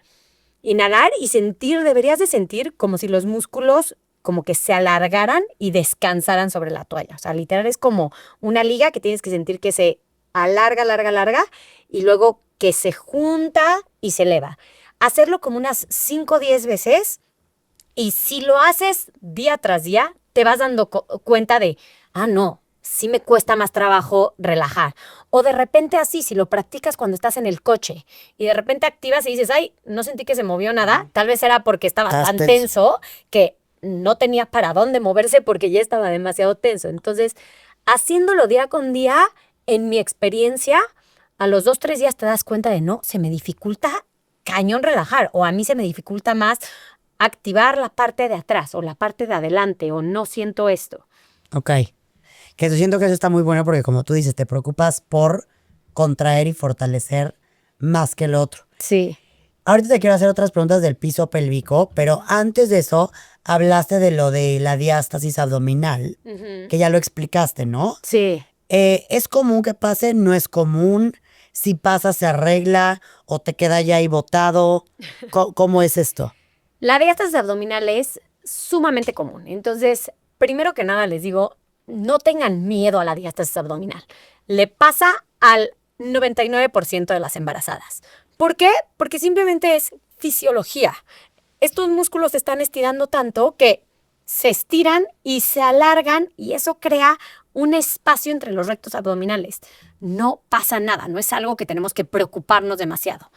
inhalar y sentir, deberías de sentir como si los músculos como que se alargaran y descansaran sobre la toalla. O sea, literal es como una liga que tienes que sentir que se alarga, larga, larga y luego que se junta y se eleva. Hacerlo como unas 5 o 10 veces y si lo haces día tras día, te vas dando cuenta de, no, sí me cuesta más trabajo relajar. O de repente así, si lo practicas cuando estás en el coche y de repente activas y dices, ay, no sentí que se movió nada, tal vez era porque estaba tan tenso que no tenía para dónde moverse porque ya estaba demasiado tenso. Entonces, haciéndolo día con día, en mi experiencia, a los 2, 3 días te das cuenta de, no, se me dificulta cañón relajar o a mí se me dificulta más activar la parte de atrás o la parte de adelante o no siento esto. Ok. Que yo siento que eso está muy bueno porque como tú dices, te preocupas por contraer y fortalecer más que el otro. Sí. Ahorita te quiero hacer otras preguntas del piso pélvico, pero antes de eso hablaste de lo de la diástasis abdominal, que ya lo explicaste, ¿no? Sí. ¿Es común que pase? ¿No es común? Si pasa, ¿se arregla o te queda ya ahí botado? ¿Cómo es esto? La diástasis abdominal es sumamente común. Entonces, primero que nada les digo, no tengan miedo a la diástasis abdominal. Le pasa al 99% de las embarazadas. ¿Por qué? Porque simplemente es fisiología. Estos músculos se están estirando tanto que se estiran y se alargan y eso crea un espacio entre los rectos abdominales. No pasa nada, no es algo que tenemos que preocuparnos demasiado.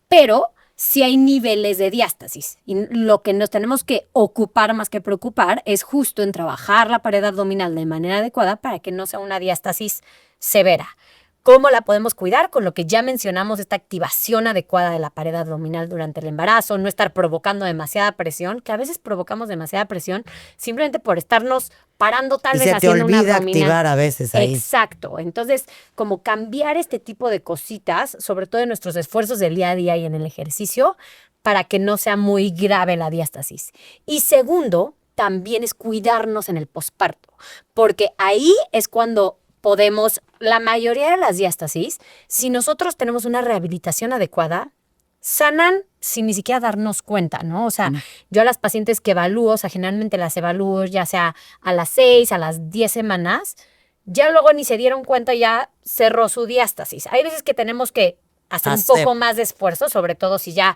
Pero sí hay niveles de diástasis. Y lo que nos tenemos que ocupar más que preocupar es justo en trabajar la pared abdominal de manera adecuada para que no sea una diástasis severa. ¿Cómo la podemos cuidar? Con lo que ya mencionamos, esta activación adecuada de la pared abdominal durante el embarazo, no estar provocando demasiada presión, que a veces provocamos demasiada presión simplemente por estarnos parando tal Y vez se te haciendo una olvida abdominal. activar a veces ahí. Exacto. Entonces, como cambiar este tipo de cositas, sobre todo en nuestros esfuerzos del día a día y en el ejercicio, para que no sea muy grave la diástasis. Y segundo, también es cuidarnos en el posparto, porque ahí es cuando podemos, la mayoría de las diástasis, si nosotros tenemos una rehabilitación adecuada, sanan sin ni siquiera darnos cuenta, ¿no? O sea, yo a las pacientes que evalúo, o sea, generalmente las evalúo ya sea a las 6, a las 10 semanas, ya luego ni se dieron cuenta, ya cerró su diástasis. Hay veces que tenemos que hacer un poco más de esfuerzo, sobre todo si ya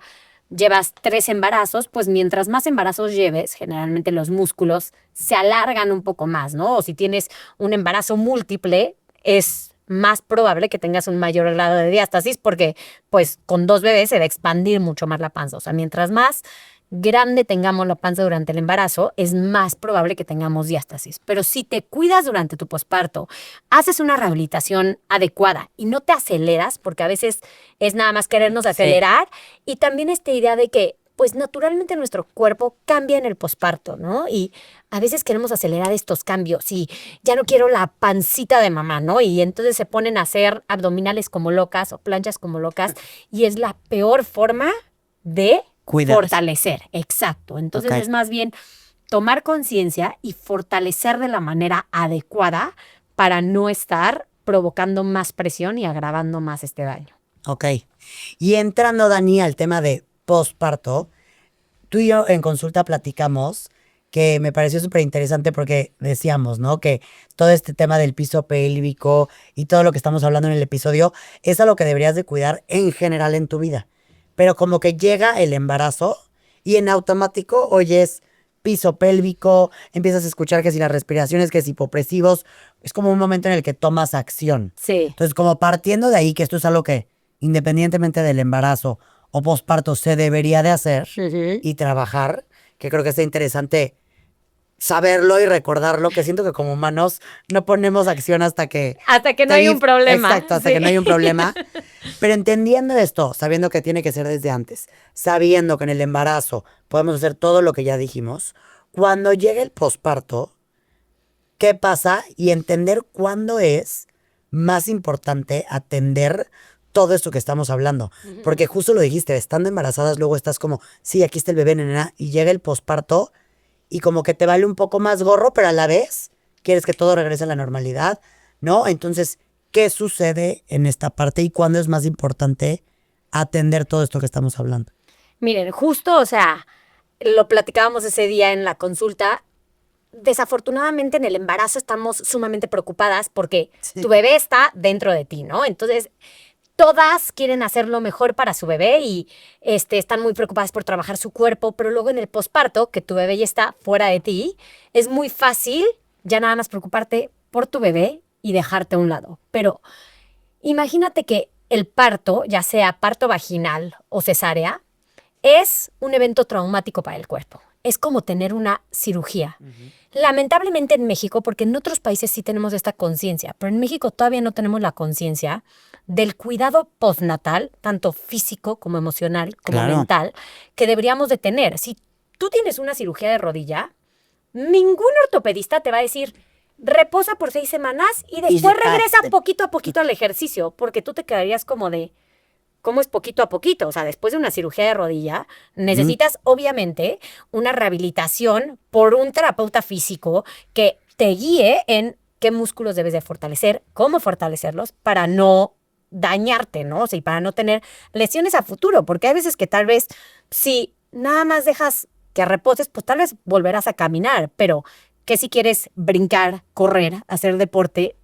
llevas 3 embarazos, pues mientras más embarazos lleves, generalmente los músculos se alargan un poco más, ¿no? O si tienes un embarazo múltiple, es más probable que tengas un mayor grado de diástasis porque, pues, con 2 bebés se va a expandir mucho más la panza. O sea, mientras más grande tengamos la panza durante el embarazo, es más probable que tengamos diástasis. Pero si te cuidas durante tu posparto, haces una rehabilitación adecuada y no te aceleras, porque a veces es nada más querernos acelerar, y también esta idea de que, pues naturalmente nuestro cuerpo cambia en el posparto, ¿no? Y a veces queremos acelerar estos cambios y ya no quiero la pancita de mamá, ¿no? Y entonces se ponen a hacer abdominales como locas o planchas como locas y es la peor forma de fortalecer. Exacto. Entonces es más bien tomar conciencia y fortalecer de la manera adecuada para no estar provocando más presión y agravando más este daño. Ok. Y entrando, Dani, al tema de posparto, tú y yo en consulta platicamos que me pareció súper interesante porque decíamos, ¿no? Que todo este tema del piso pélvico y todo lo que estamos hablando en el episodio es algo que deberías de cuidar en general en tu vida. Pero como que llega el embarazo y en automático oyes piso pélvico, empiezas a escuchar que si las respiraciones, que si hipopresivos, es como un momento en el que tomas acción. Sí. Entonces, como partiendo de ahí, que esto es algo que independientemente del embarazo o posparto se debería de hacer y trabajar, que creo que es interesante saberlo y recordarlo, que siento que como humanos no ponemos acción hasta que no hay un problema. Exacto, hasta que no hay un problema. Pero entendiendo esto, sabiendo que tiene que ser desde antes, sabiendo que en el embarazo podemos hacer todo lo que ya dijimos, cuando llegue el posparto, ¿qué pasa? Y entender cuándo es más importante atender todo esto que estamos hablando. Porque justo lo dijiste, estando embarazadas, luego estás como, sí, aquí está el bebé, nena, y llega el posparto y como que te vale un poco más gorro, pero a la vez quieres que todo regrese a la normalidad, ¿no? Entonces, ¿qué sucede en esta parte y cuándo es más importante atender todo esto que estamos hablando? Miren, justo, o sea, lo platicábamos ese día en la consulta. Desafortunadamente en el embarazo estamos sumamente preocupadas porque tu bebé está dentro de ti, ¿no? Entonces, todas quieren hacer lo mejor para su bebé y están muy preocupadas por trabajar su cuerpo, pero luego en el posparto, que tu bebé ya está fuera de ti, es muy fácil ya nada más preocuparte por tu bebé y dejarte a un lado. Pero imagínate que el parto, ya sea parto vaginal o cesárea, es un evento traumático para el cuerpo. Es como tener una cirugía. Lamentablemente en México, porque en otros países sí tenemos esta conciencia, pero en México todavía no tenemos la conciencia del cuidado postnatal, tanto físico como emocional, como mental, que deberíamos de tener. Si tú tienes una cirugía de rodilla, ningún ortopedista te va a decir, reposa por 6 semanas y después regresa poquito a poquito al ejercicio, porque tú te quedarías como de, ¿cómo es poquito a poquito? O sea, después de una cirugía de rodilla, necesitas obviamente una rehabilitación por un terapeuta físico que te guíe en qué músculos debes de fortalecer, cómo fortalecerlos para no dañarte, ¿no? O sea, y para no tener lesiones a futuro, porque hay veces que tal vez si nada más dejas que reposes, pues tal vez volverás a caminar, pero que si quieres brincar, correr, hacer deporte,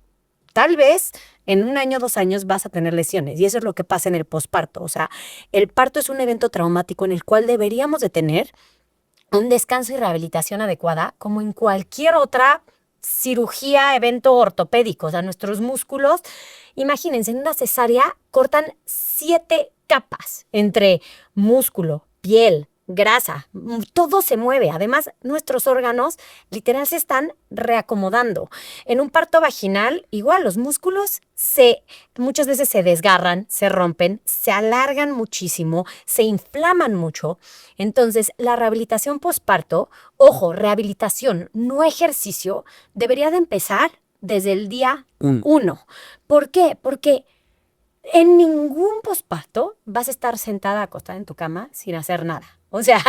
tal vez en 1 año, 2 años vas a tener lesiones y eso es lo que pasa en el posparto. O sea, el parto es un evento traumático en el cual deberíamos de tener un descanso y rehabilitación adecuada como en cualquier otra cirugía, evento ortopédico. O sea, nuestros músculos, imagínense, en una cesárea cortan 7 capas entre músculo, piel, grasa, todo se mueve. Además, nuestros órganos literal se están reacomodando. En un parto vaginal, igual los músculos muchas veces se desgarran, se rompen, se alargan muchísimo, se inflaman mucho. Entonces, la rehabilitación posparto, ojo, rehabilitación, no ejercicio, debería de empezar desde el día 1. ¿Por qué? Porque en ningún posparto vas a estar sentada, acostada en tu cama sin hacer nada. O sea,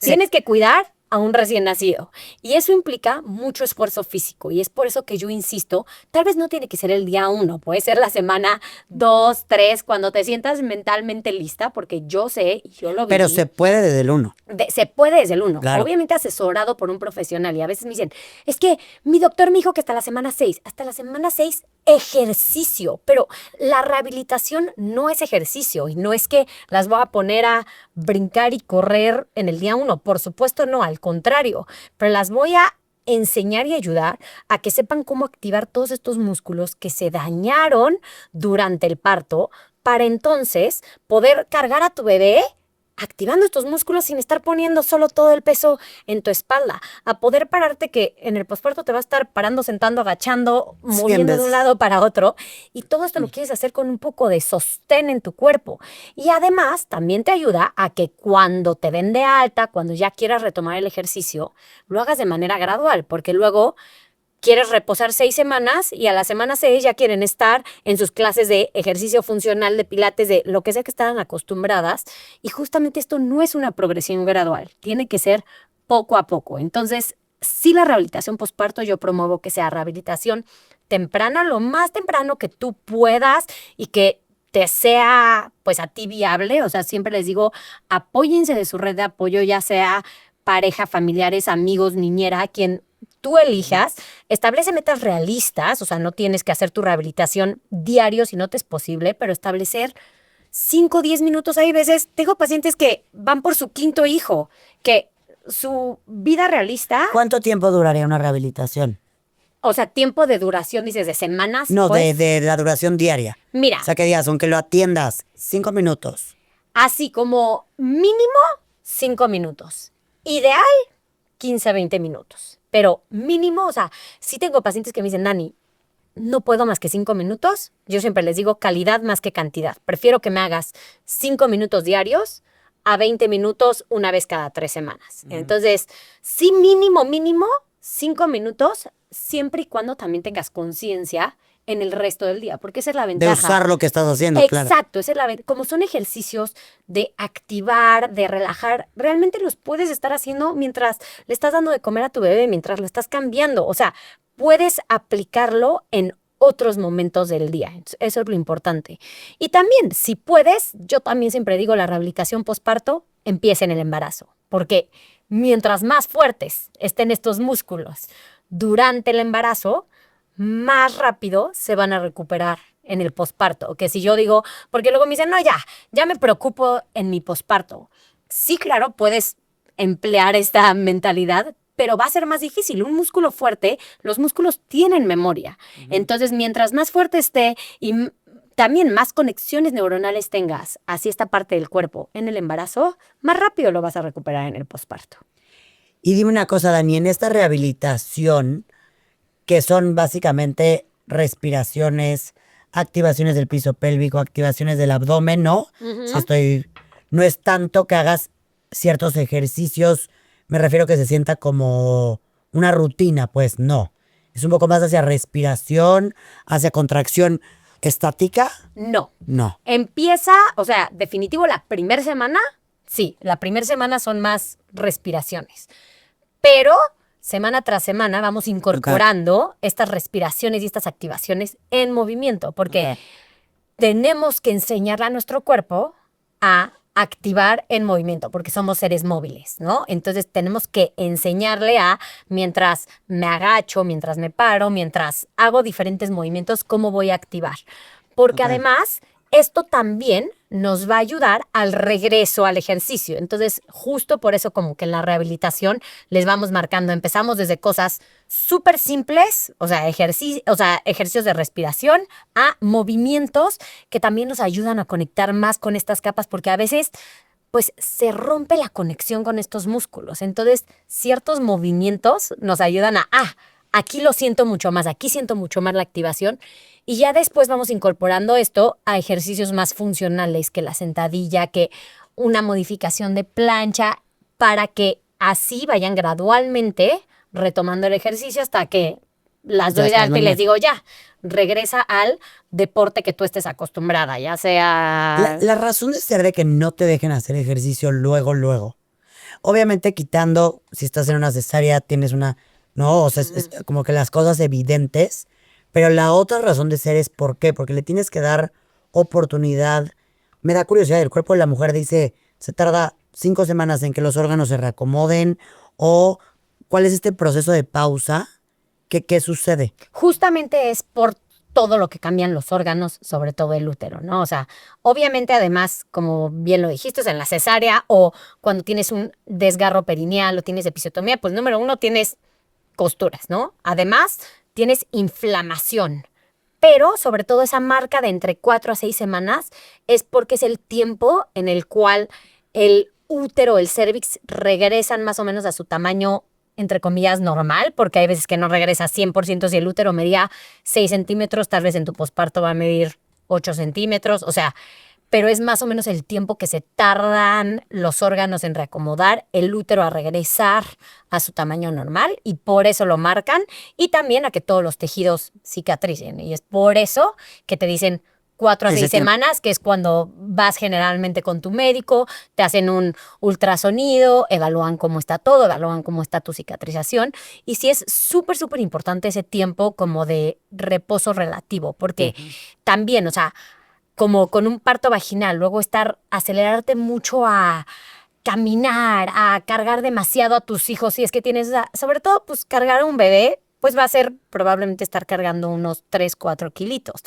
tienes que cuidar a un recién nacido. Y eso implica mucho esfuerzo físico. Y es por eso que yo insisto, tal vez no tiene que ser el día 1, puede ser la semana 2, 3, cuando te sientas mentalmente lista, porque yo sé, y yo lo viví. Pero se puede desde el 1. Se puede desde el 1. Claro. Obviamente asesorado por un profesional. Y a veces me dicen, es que mi doctor me dijo que hasta la semana 6. Hasta la semana 6, ejercicio. Pero la rehabilitación no es ejercicio. Y no es que las voy a poner a brincar y correr en el día 1. Por supuesto no, al contrario. Pero las voy a enseñar y ayudar a que sepan cómo activar todos estos músculos que se dañaron durante el parto para entonces poder cargar a tu bebé activando estos músculos sin estar poniendo solo todo el peso en tu espalda, a poder pararte, que en el posparto te va a estar parando, sentando, agachando, moviendo de un lado para otro, y todo esto lo quieres hacer con un poco de sostén en tu cuerpo. Y además también te ayuda a que cuando te den de alta, cuando ya quieras retomar el ejercicio, lo hagas de manera gradual, porque luego quieres reposar 6 semanas y a la semana 6 ya quieren estar en sus clases de ejercicio funcional, de pilates, de lo que sea que estaban acostumbradas. Y justamente esto no es una progresión gradual, tiene que ser poco a poco. Entonces, sí, la rehabilitación posparto yo promuevo que sea rehabilitación temprana, lo más temprano que tú puedas y que te sea pues a ti viable. O sea, siempre les digo, apóyense de su red de apoyo, ya sea pareja, familiares, amigos, niñera, quien tú elijas, establece metas realistas. O sea, no tienes que hacer tu rehabilitación diario si no te es posible, pero establecer 5 o 10 minutos. Hay veces, tengo pacientes que van por su 5º hijo, que su vida realista... ¿Cuánto tiempo duraría una rehabilitación? O sea, tiempo de duración, dices, de semanas. No, pues, de la duración diaria. Mira. O sea, que digas, aunque lo atiendas 5 minutos. Así como mínimo 5 minutos. Ideal 15 a 20 minutos. Pero mínimo, o sea, sí tengo pacientes que me dicen, Dani, no puedo más que 5 minutos. Yo siempre les digo calidad más que cantidad. Prefiero que me hagas 5 minutos diarios a 20 minutos una vez cada 3 semanas. Entonces, sí, mínimo 5 minutos, siempre y cuando también tengas conciencia en el resto del día, porque esa es la ventaja. De usar lo que estás haciendo, claro. Exacto, esa es la ventaja. Como son ejercicios de activar, de relajar, realmente los puedes estar haciendo mientras le estás dando de comer a tu bebé, mientras lo estás cambiando. O sea, puedes aplicarlo en otros momentos del día. Eso es lo importante. Y también, si puedes, yo también siempre digo, la rehabilitación posparto empieza en el embarazo, porque mientras más fuertes estén estos músculos durante el embarazo, más rápido se van a recuperar en el posparto. Que si yo digo, porque luego me dicen, no, ya me preocupo en mi posparto. Sí, claro, puedes emplear esta mentalidad, pero va a ser más difícil. Un músculo fuerte, los músculos tienen memoria. Entonces, mientras más fuerte esté y también más conexiones neuronales tengas hacia esta parte del cuerpo en el embarazo, más rápido lo vas a recuperar en el posparto. Y dime una cosa, Dani, en esta rehabilitación, que son básicamente respiraciones, activaciones del piso pélvico, activaciones del abdomen, ¿no? No es tanto que hagas ciertos ejercicios, me refiero que se sienta como una rutina, pues no. Es un poco más hacia respiración, hacia contracción estática. No. No. Empieza, o sea, definitivo la primera semana, sí, la primera semana son más respiraciones, pero semana tras semana vamos incorporando estas respiraciones y estas activaciones en movimiento, porque tenemos que enseñarle a nuestro cuerpo a activar en movimiento, porque somos seres móviles, ¿no? Entonces tenemos que enseñarle a, mientras me agacho, mientras me paro, mientras hago diferentes movimientos, cómo voy a activar. Porque además, esto también nos va a ayudar al regreso al ejercicio. Entonces, justo por eso como que en la rehabilitación les vamos marcando. Empezamos desde cosas súper simples, o sea, ejercicios de respiración, a movimientos que también nos ayudan a conectar más con estas capas, porque a veces pues se rompe la conexión con estos músculos. Entonces, ciertos movimientos nos ayudan aquí lo siento mucho más, aquí siento mucho más la activación, y ya después vamos incorporando esto a ejercicios más funcionales, que la sentadilla, que una modificación de plancha, para que así vayan gradualmente retomando el ejercicio hasta que las doy de alta y les digo, ya, regresa al deporte que tú estés acostumbrada, ya sea... La razón de ser de que no te dejen hacer ejercicio luego. Obviamente quitando, si estás en una cesárea, tienes una... No, o sea, es como que las cosas evidentes. Pero la otra razón de ser es ¿por qué? Porque le tienes que dar oportunidad. Me da curiosidad, el cuerpo de la mujer dice, se tarda 5 semanas en que los órganos se reacomoden, o ¿cuál es este proceso de pausa? ¿Qué sucede? Justamente es por todo lo que cambian los órganos, sobre todo el útero, ¿no? O sea, obviamente además, como bien lo dijiste, en la cesárea o cuando tienes un desgarro perineal o tienes episiotomía, pues número 1 tienes costuras, ¿no? Además, tienes inflamación. Pero sobre todo esa marca de entre 4 a 6 semanas es porque es el tiempo en el cual el útero, el cérvix, regresan más o menos a su tamaño, entre comillas, normal, porque hay veces que no regresa 100%. Si el útero medía 6 centímetros, tal vez en tu posparto va a medir 8 centímetros, o sea, pero es más o menos el tiempo que se tardan los órganos en reacomodar, el útero a regresar a su tamaño normal, y por eso lo marcan, y también a que todos los tejidos cicatricen, y es por eso que te dicen 4 a 6 semanas, que es cuando vas generalmente con tu médico, te hacen un ultrasonido, evalúan cómo está todo, evalúan cómo está tu cicatrización, y sí es súper, súper importante ese tiempo como de reposo relativo, porque también, o sea, como con un parto vaginal, luego acelerarte mucho a caminar, a cargar demasiado a tus hijos, si es que tienes, sobre todo, pues cargar a un bebé, pues va a ser probablemente estar cargando unos 3, 4 kilitos,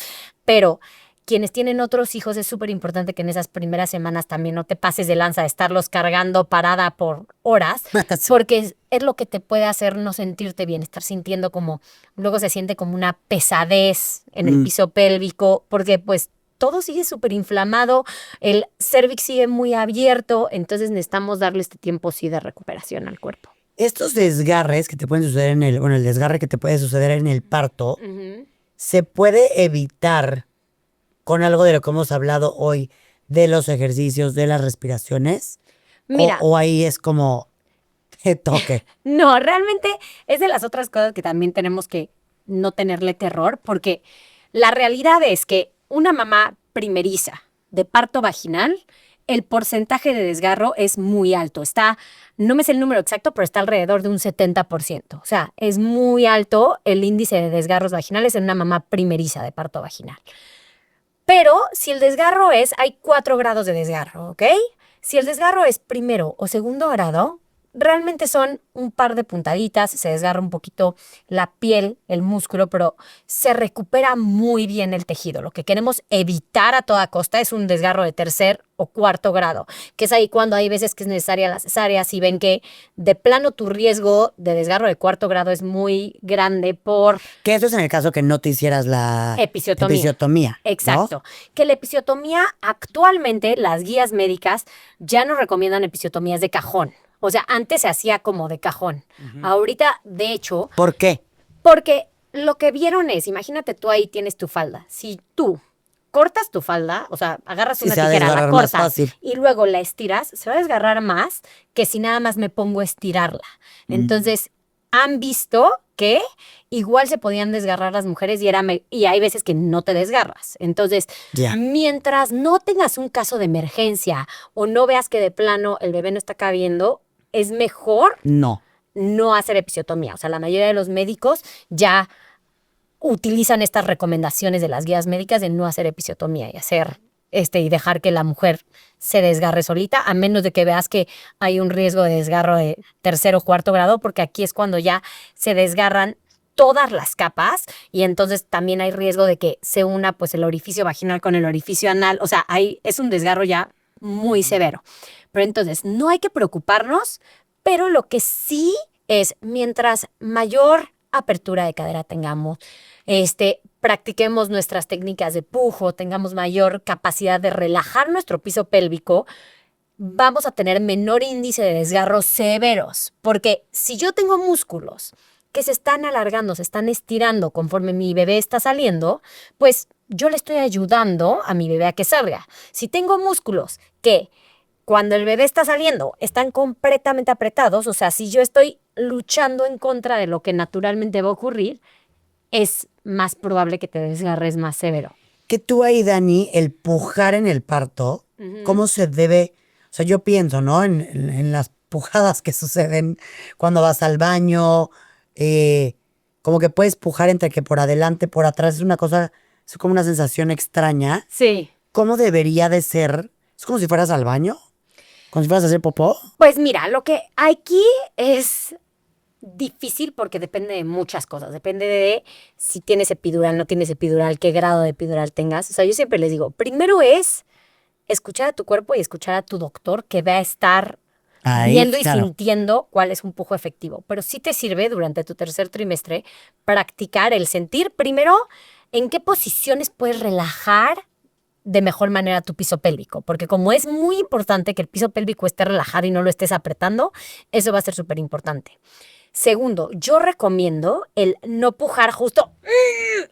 pero quienes tienen otros hijos es súper importante que en esas primeras semanas también no te pases de lanza de estarlos cargando parada por horas, porque es lo que te puede hacer no sentirte bien, estar sintiendo como, luego se siente como una pesadez en el piso pélvico, porque pues todo sigue súper inflamado, el cérvix sigue muy abierto, entonces necesitamos darle este tiempo sí de recuperación al cuerpo. Estos desgarres que te pueden suceder el desgarre que te puede suceder en el parto, se puede evitar con algo de lo que hemos hablado hoy, de los ejercicios, de las respiraciones. Mira, o ahí es como que toque. No, realmente es de las otras cosas que también tenemos que no tenerle terror, porque la realidad es que una mamá primeriza de parto vaginal, el porcentaje de desgarro es muy alto. No me sé el número exacto, pero está alrededor de un 70%. O sea, es muy alto el índice de desgarros vaginales en una mamá primeriza de parto vaginal. Pero si el desgarro hay 4 grados de desgarro, ¿ok? Si el desgarro es primero o segundo grado, realmente son un par de puntaditas, se desgarra un poquito la piel, el músculo, pero se recupera muy bien el tejido. Lo que queremos evitar a toda costa es un desgarro de tercer o cuarto grado, que es ahí cuando hay veces que es necesaria la cesárea. Si ven que de plano tu riesgo de desgarro de cuarto grado es muy grande por... Que eso es en el caso que no te hicieras la episiotomía. Exacto. ¿No? Que la episiotomía, actualmente las guías médicas ya no recomiendan episiotomías de cajón. O sea, antes se hacía como de cajón. Ahorita, de hecho... ¿Por qué? Porque lo que vieron es, imagínate tú ahí tienes tu falda. Si tú cortas tu falda, o sea, agarras una tijera, la cortas y luego la estiras, se va a desgarrar más que si nada más me pongo a estirarla. Entonces, han visto que igual se podían desgarrar las mujeres y hay veces que no te desgarras. Entonces, mientras no tengas un caso de emergencia o no veas que de plano el bebé no está cabiendo, es mejor no hacer episiotomía. O sea, la mayoría de los médicos ya utilizan estas recomendaciones de las guías médicas de no hacer episiotomía y dejar que la mujer se desgarre solita, a menos de que veas que hay un riesgo de desgarro de tercer o cuarto grado, porque aquí es cuando ya se desgarran todas las capas y entonces también hay riesgo de que se una pues el orificio vaginal con el orificio anal. O sea, ahí es un desgarro ya muy severo. Pero entonces no hay que preocuparnos, pero lo que sí es mientras mayor apertura de cadera tengamos, practiquemos nuestras técnicas de pujo, tengamos mayor capacidad de relajar nuestro piso pélvico, vamos a tener menor índice de desgarros severos. Porque si yo tengo músculos que se están alargando, se están estirando conforme mi bebé está saliendo, pues yo le estoy ayudando a mi bebé a que salga. Si tengo músculos que cuando el bebé está saliendo están completamente apretados, o sea, si yo estoy luchando en contra de lo que naturalmente va a ocurrir, es más probable que te desgarres más severo. Que tú ahí, Dani, el pujar en el parto, ¿cómo se debe? O sea, yo pienso, ¿no? En las pujadas que suceden cuando vas al baño, como que puedes pujar entre que por adelante, por atrás, es una cosa, es como una sensación extraña. Sí. ¿Cómo debería de ser? ¿Es como si fueras al baño? ¿Como si fueras a hacer popó? Pues mira, lo que aquí es difícil porque depende de muchas cosas. Depende de si tienes epidural, no tienes epidural, qué grado de epidural tengas. O sea, yo siempre les digo, primero es escuchar a tu cuerpo y escuchar a tu doctor que va a estar Ahí, viendo y claro. sintiendo cuál es un pujo efectivo. Pero sí te sirve durante tu tercer trimestre practicar el sentir primero en qué posiciones puedes relajar de mejor manera tu piso pélvico, porque como es muy importante que el piso pélvico esté relajado y no lo estés apretando, eso va a ser súper importante. Segundo, yo recomiendo el no pujar justo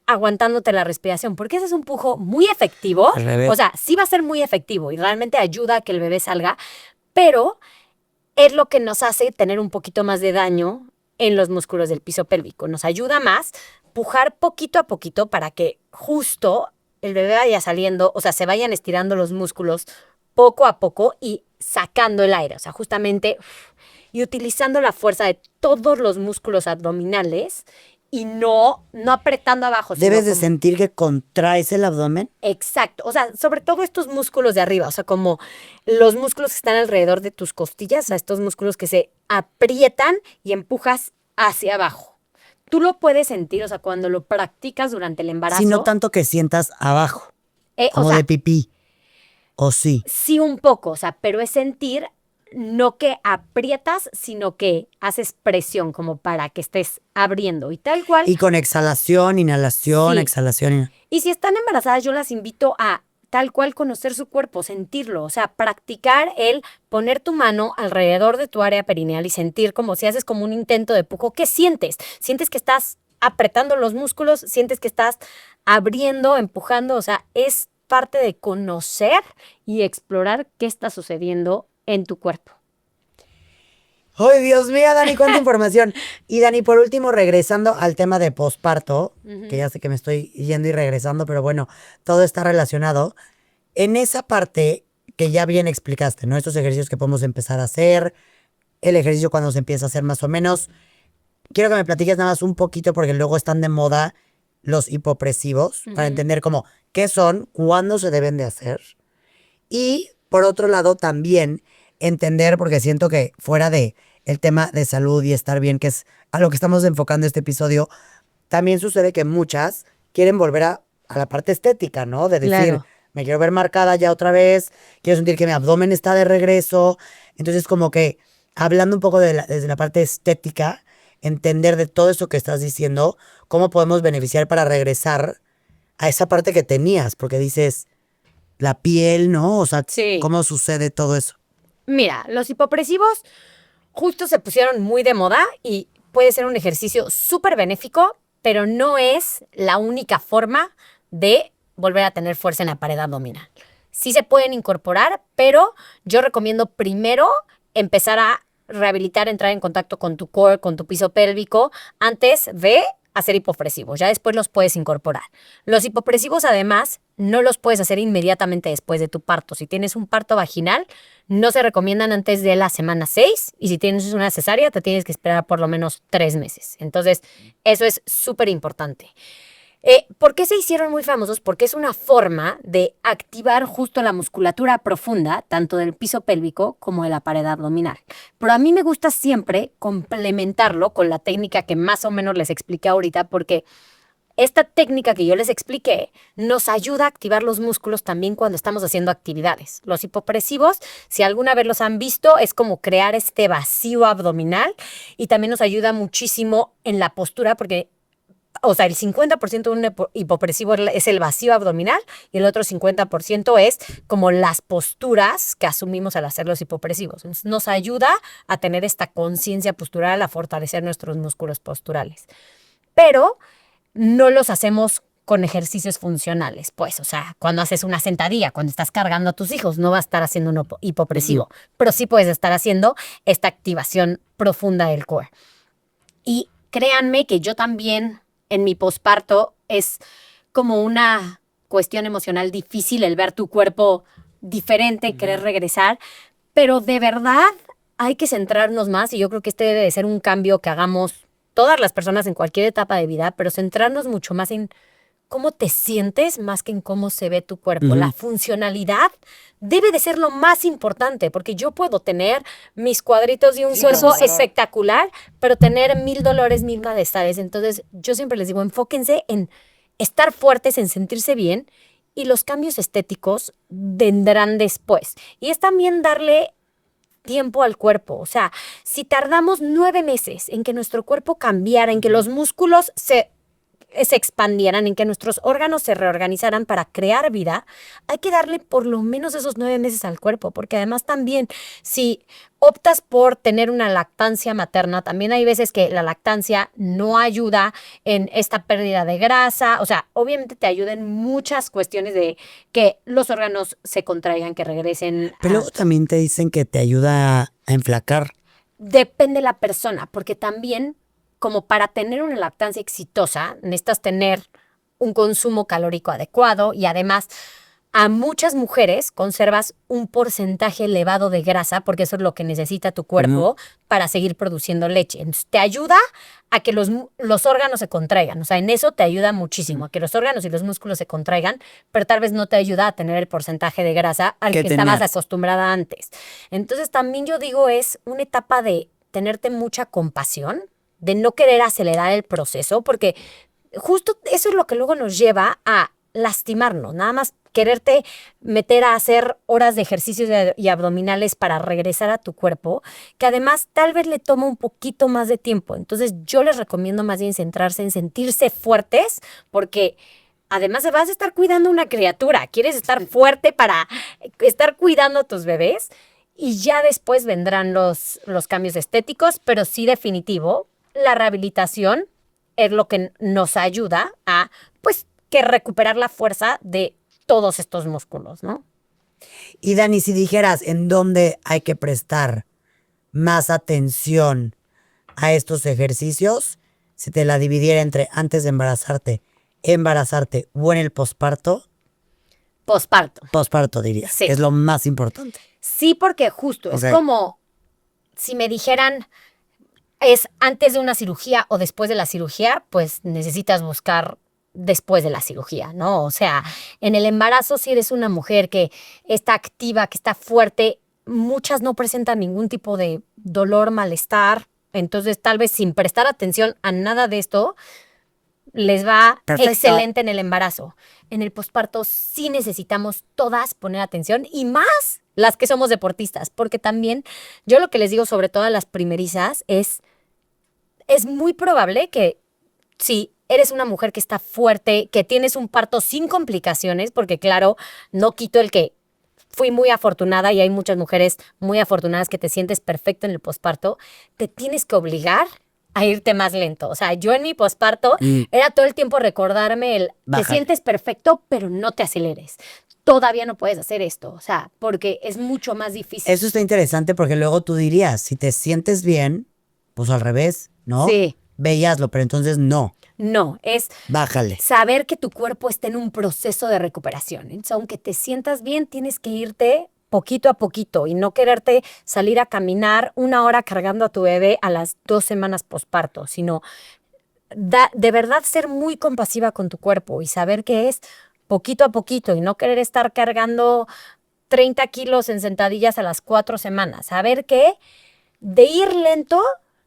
aguantándote la respiración, porque ese es un pujo muy efectivo. Al revés. O sea, sí va a ser muy efectivo y realmente ayuda a que el bebé salga, pero es lo que nos hace tener un poquito más de daño en los músculos del piso pélvico. Nos ayuda más pujar poquito a poquito para que justo el bebé vaya saliendo, o sea, se vayan estirando los músculos poco a poco y sacando el aire, o sea, justamente y utilizando la fuerza de todos los músculos abdominales y no apretando abajo. Debes sino de como- sentir que contraes el abdomen. Exacto, o sea, sobre todo estos músculos de arriba, o sea, como los músculos que están alrededor de tus costillas, o sea, estos músculos que se aprietan y empujas hacia abajo. Tú lo puedes sentir, o sea, cuando lo practicas durante el embarazo. Si no tanto que sientas abajo, o como sea, de pipí. ¿O sí? sí un poco, o sea, pero es sentir no que aprietas, sino que haces presión como para que estés abriendo y tal cual. Y con exhalación, inhalación, Sí. exhalación. Y si están embarazadas, yo las invito a tal cual conocer su cuerpo, sentirlo, o sea, practicar el poner tu mano alrededor de tu área perineal y sentir como si haces como un intento de pujo. ¿Qué sientes? ¿Sientes que estás apretando los músculos? ¿Sientes que estás abriendo, empujando? O sea, es parte de conocer y explorar qué está sucediendo en tu cuerpo. ¡Ay, Dios mío, Dani, cuánta información! Y Dani, por último, regresando al tema de posparto, que ya sé que me estoy yendo y regresando, pero bueno, todo está relacionado. En esa parte que ya bien explicaste, ¿no? Estos ejercicios que podemos empezar a hacer, el ejercicio cuando se empieza a hacer más o menos. Quiero que me platiques nada más un poquito, porque luego están de moda los hipopresivos, para entender cómo, qué son, cuándo se deben de hacer. Y por otro lado también entender, porque siento que fuera de el tema de salud y estar bien, que es a lo que estamos enfocando este episodio, también sucede que muchas quieren volver a la parte estética, ¿no? De decir, Claro. me quiero ver marcada ya otra vez, quiero sentir que mi abdomen está de regreso. Entonces como que hablando un poco desde la parte estética, entender de todo eso que estás diciendo, cómo podemos beneficiar para regresar a esa parte que tenías, porque dices, la piel, ¿no? O sea, Sí. ¿cómo sucede todo eso? Mira, los hipopresivos justo se pusieron muy de moda y puede ser un ejercicio súper benéfico, pero no es la única forma de volver a tener fuerza en la pared abdominal. Sí se pueden incorporar, pero yo recomiendo primero empezar a rehabilitar, entrar en contacto con tu core, con tu piso pélvico, antes de hacer hipopresivos. Ya después los puedes incorporar. Los hipopresivos, además, no los puedes hacer inmediatamente después de tu parto. Si tienes un parto vaginal, no se recomiendan antes de la semana 6 y si tienes una cesárea, te tienes que esperar por lo menos 3 meses. Entonces, eso es súper importante. ¿Por qué se hicieron muy famosos? Porque es una forma de activar justo la musculatura profunda, tanto del piso pélvico como de la pared abdominal. Pero a mí me gusta siempre complementarlo con la técnica que más o menos les expliqué ahorita, porque esta técnica que yo les expliqué nos ayuda a activar los músculos también cuando estamos haciendo actividades. Los hipopresivos, si alguna vez los han visto, es como crear este vacío abdominal y también nos ayuda muchísimo en la postura porque, o sea, el 50% de un hipopresivo es el vacío abdominal y el otro 50% es como las posturas que asumimos al hacer los hipopresivos. Entonces, nos ayuda a tener esta conciencia postural, a fortalecer nuestros músculos posturales. Pero no los hacemos con ejercicios funcionales, pues, o sea, cuando haces una sentadilla, cuando estás cargando a tus hijos, no vas a estar haciendo un hipopresivo, pero sí puedes estar haciendo esta activación profunda del core. Y créanme que yo también, en mi posparto, es como una cuestión emocional difícil el ver tu cuerpo diferente y querer regresar, pero de verdad hay que centrarnos más y yo creo que este debe de ser un cambio que hagamos todas las personas en cualquier etapa de vida, pero centrarnos mucho más en cómo te sientes más que en cómo se ve tu cuerpo. La funcionalidad debe de ser lo más importante, porque yo puedo tener mis cuadritos y un cuerpo espectacular, pero tener 1000 dolores, 1000 malestares. Entonces, yo siempre les digo, enfóquense en estar fuertes, en sentirse bien, y los cambios estéticos vendrán después. Y es también darle tiempo al cuerpo. O sea, si tardamos 9 meses en que nuestro cuerpo cambiara, en que los músculos se expandieran, en que nuestros órganos se reorganizaran para crear vida, hay que darle por lo menos esos 9 meses al cuerpo, porque además también si optas por tener una lactancia materna, también hay veces que la lactancia no ayuda en esta pérdida de grasa, o sea, obviamente te ayuda en muchas cuestiones de que los órganos se contraigan, que regresen. Pero luego también te dicen que te ayuda a enflacar. Depende de la persona, porque también como para tener una lactancia exitosa, necesitas tener un consumo calórico adecuado y además a muchas mujeres conservas un porcentaje elevado de grasa porque eso es lo que necesita tu cuerpo para seguir produciendo leche. Entonces, te ayuda a que los órganos se contraigan. O sea, en eso te ayuda muchísimo, a que los órganos y los músculos se contraigan, pero tal vez no te ayuda a tener el porcentaje de grasa al que estabas acostumbrada antes. Entonces, también yo digo, es una etapa de tenerte mucha compasión, de no querer acelerar el proceso, porque justo eso es lo que luego nos lleva a lastimarnos, nada más quererte meter a hacer horas de ejercicios y abdominales para regresar a tu cuerpo, que además tal vez le toma un poquito más de tiempo. Entonces yo les recomiendo más bien centrarse en sentirse fuertes, porque además vas a estar cuidando una criatura, quieres estar fuerte para estar cuidando a tus bebés y ya después vendrán los cambios estéticos, pero sí definitivo, la rehabilitación es lo que nos ayuda a, pues, que recuperar la fuerza de todos estos músculos, ¿no? Y Dani, si dijeras en dónde hay que prestar más atención a estos ejercicios, si te la dividiera entre antes de embarazarte o en el posparto. Posparto dirías, sí. Es lo más importante. Sí, porque justo es como si me dijeran es antes de una cirugía o después de la cirugía, pues necesitas buscar después de la cirugía, ¿no? O sea, en el embarazo, si eres una mujer que está activa, que está fuerte, muchas no presentan ningún tipo de dolor, malestar. Entonces, tal vez sin prestar atención a nada de esto, les va excelente en el embarazo. En el posparto sí necesitamos todas poner atención y más las que somos deportistas, porque también yo lo que les digo sobre todo a las primerizas es muy probable que si eres una mujer que está fuerte, que tienes un parto sin complicaciones, porque claro, no quito el que fui muy afortunada y hay muchas mujeres muy afortunadas que te sientes perfecto en el posparto, te tienes que obligar a irte más lento. O sea, yo en mi posparto era todo el tiempo recordarme te sientes perfecto, pero no te aceleres. Todavía no puedes hacer esto, o sea, porque es mucho más difícil. Eso está interesante porque luego tú dirías, si te sientes bien, pues al revés, ¿no? Sí. Veíaslo, pero entonces no. No, es bájale. Saber que tu cuerpo está en un proceso de recuperación. Entonces, aunque te sientas bien, tienes que irte poquito a poquito y no quererte salir a caminar 1 hora cargando a tu bebé a las 2 semanas posparto, sino de verdad ser muy compasiva con tu cuerpo y saber que es poquito a poquito y no querer estar cargando 30 kilos en sentadillas a las 4 semanas. Saber que de ir lento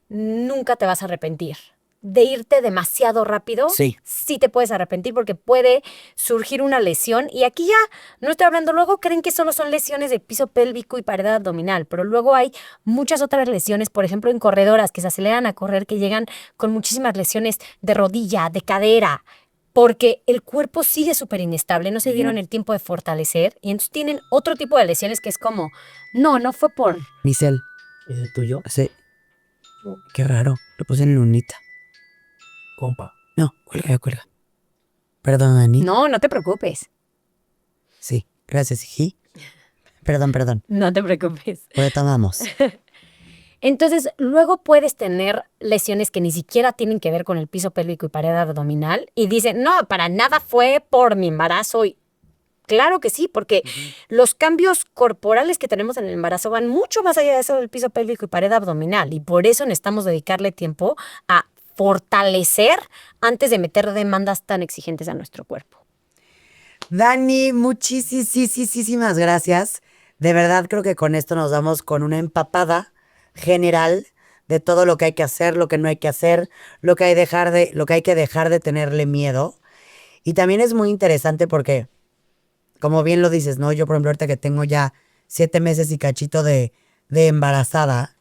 nunca te vas a arrepentir. De irte demasiado rápido, Sí. sí te puedes arrepentir porque puede surgir una lesión. Y aquí ya no estoy hablando, luego creen que solo son lesiones de piso pélvico y pared abdominal, pero luego hay muchas otras lesiones, por ejemplo, en corredoras que se aceleran a correr, que llegan con muchísimas lesiones de rodilla, de cadera, porque el cuerpo sigue súper inestable, no se dieron el tiempo de fortalecer y entonces tienen otro tipo de lesiones que es como, no fue por... Michelle, ¿Es el tuyo? sí. Qué raro. Lo puse en lunita. Compa. No, cuelga. Perdón, Dani. No te preocupes. Sí, gracias, Iji. Perdón. No te preocupes. Retomamos. Entonces, luego puedes tener lesiones que ni siquiera tienen que ver con el piso pélvico y pared abdominal y dicen, no, para nada fue por mi embarazo. Y claro que sí, porque los cambios corporales que tenemos en el embarazo van mucho más allá de eso del piso pélvico y pared abdominal y por eso necesitamos dedicarle tiempo a fortalecer antes de meter demandas tan exigentes a nuestro cuerpo. Dani, muchísimas gracias. De verdad creo que con esto nos damos con una empapada general de todo lo que hay que hacer, lo que no hay que hacer, lo que hay que dejar de tenerle miedo. Y también es muy interesante porque, como bien lo dices, ¿no? Yo, por ejemplo, ahorita que tengo ya 7 meses y cachito de embarazada,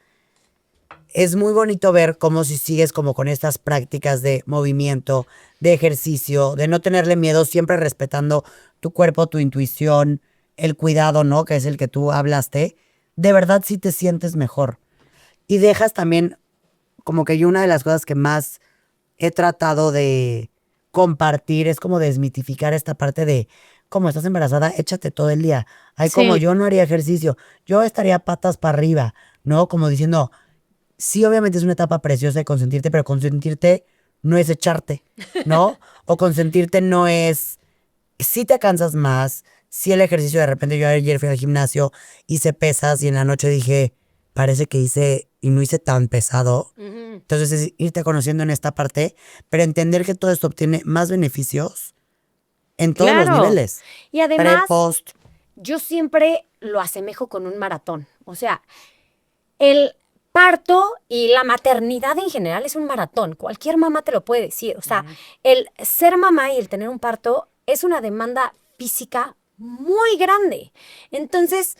es muy bonito ver cómo si sigues como con estas prácticas de movimiento, de ejercicio, de no tenerle miedo, siempre respetando tu cuerpo, tu intuición, el cuidado, ¿no? Que es el que tú hablaste. De verdad sí te sientes mejor. Y dejas también, como que yo una de las cosas que más he tratado de compartir es como desmitificar esta parte de, como estás embarazada, échate todo el día. Ay, Sí. como yo no haría ejercicio, yo estaría patas para arriba, ¿no? Como diciendo, sí, obviamente es una etapa preciosa de consentirte, pero consentirte no es echarte, ¿no? O consentirte no es, si te cansas más, si el ejercicio de repente, yo ayer fui al gimnasio, hice pesas y en la noche dije, parece que hice y no hice tan pesado. Entonces es irte conociendo en esta parte, pero entender que todo esto obtiene más beneficios en todos los Claro. niveles. Y además, Pre, post. yo siempre lo asemejo con un maratón. O sea, el parto y la maternidad en general es un maratón. Cualquier mamá te lo puede decir. O sea, el ser mamá y el tener un parto es una demanda física muy grande. Entonces,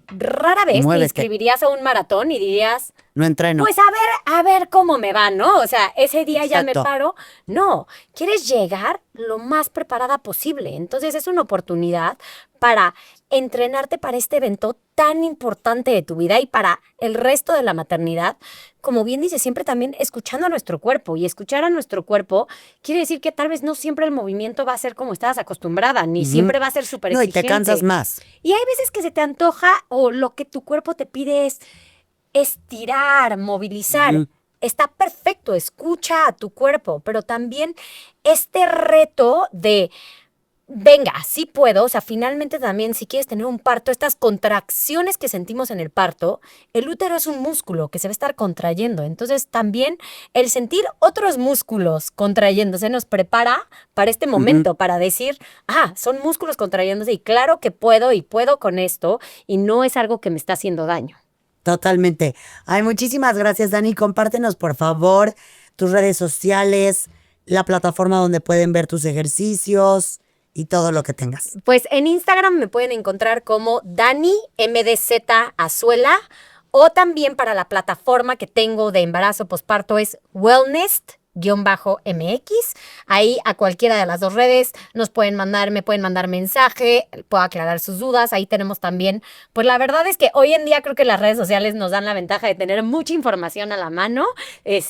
rara vez te Muévete. inscribirías a un maratón y dirías, No entreno. pues a ver cómo me va, ¿no? O sea, ese día ya me Exacto. paro. No, quieres llegar lo más preparada posible. Entonces es una oportunidad para entrenarte para este evento tan importante de tu vida y para el resto de la maternidad. Como bien dice, siempre también escuchando a nuestro cuerpo. Y escuchar a nuestro cuerpo quiere decir que tal vez no siempre el movimiento va a ser como estabas acostumbrada, ni siempre va a ser súper No, y exigente. te cansas más. Y hay veces que se te antoja o lo que tu cuerpo te pide es estirar, movilizar. Está perfecto, escucha a tu cuerpo, pero también este reto de, venga, sí puedo, o sea, finalmente también si quieres tener un parto, estas contracciones que sentimos en el parto, el útero es un músculo que se va a estar contrayendo, entonces también el sentir otros músculos contrayéndose nos prepara para este momento, para decir, son músculos contrayéndose y claro que puedo y puedo con esto y no es algo que me está haciendo daño. Totalmente. Ay, muchísimas gracias, Dani. Compártenos, por favor, tus redes sociales, la plataforma donde pueden ver tus ejercicios y todo lo que tengas. Pues en Instagram me pueden encontrar como Dani MDZ Azuela o también para la plataforma que tengo de embarazo posparto es Wellness-MX. Ahí a cualquiera de las dos redes me pueden mandar mensaje, puedo aclarar sus dudas. Ahí tenemos también, pues la verdad es que hoy en día creo que las redes sociales nos dan la ventaja de tener mucha información a la mano.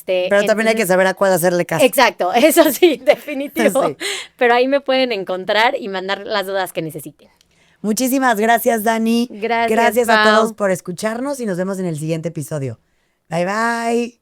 Pero también hay que saber a cuál hacerle caso. Exacto, eso sí, definitivo. Sí. Pero ahí me pueden encontrar y mandar las dudas que necesiten. Muchísimas gracias, Dani. Gracias, Gracias a Pau. todos por escucharnos y nos vemos en el siguiente episodio. Bye, bye.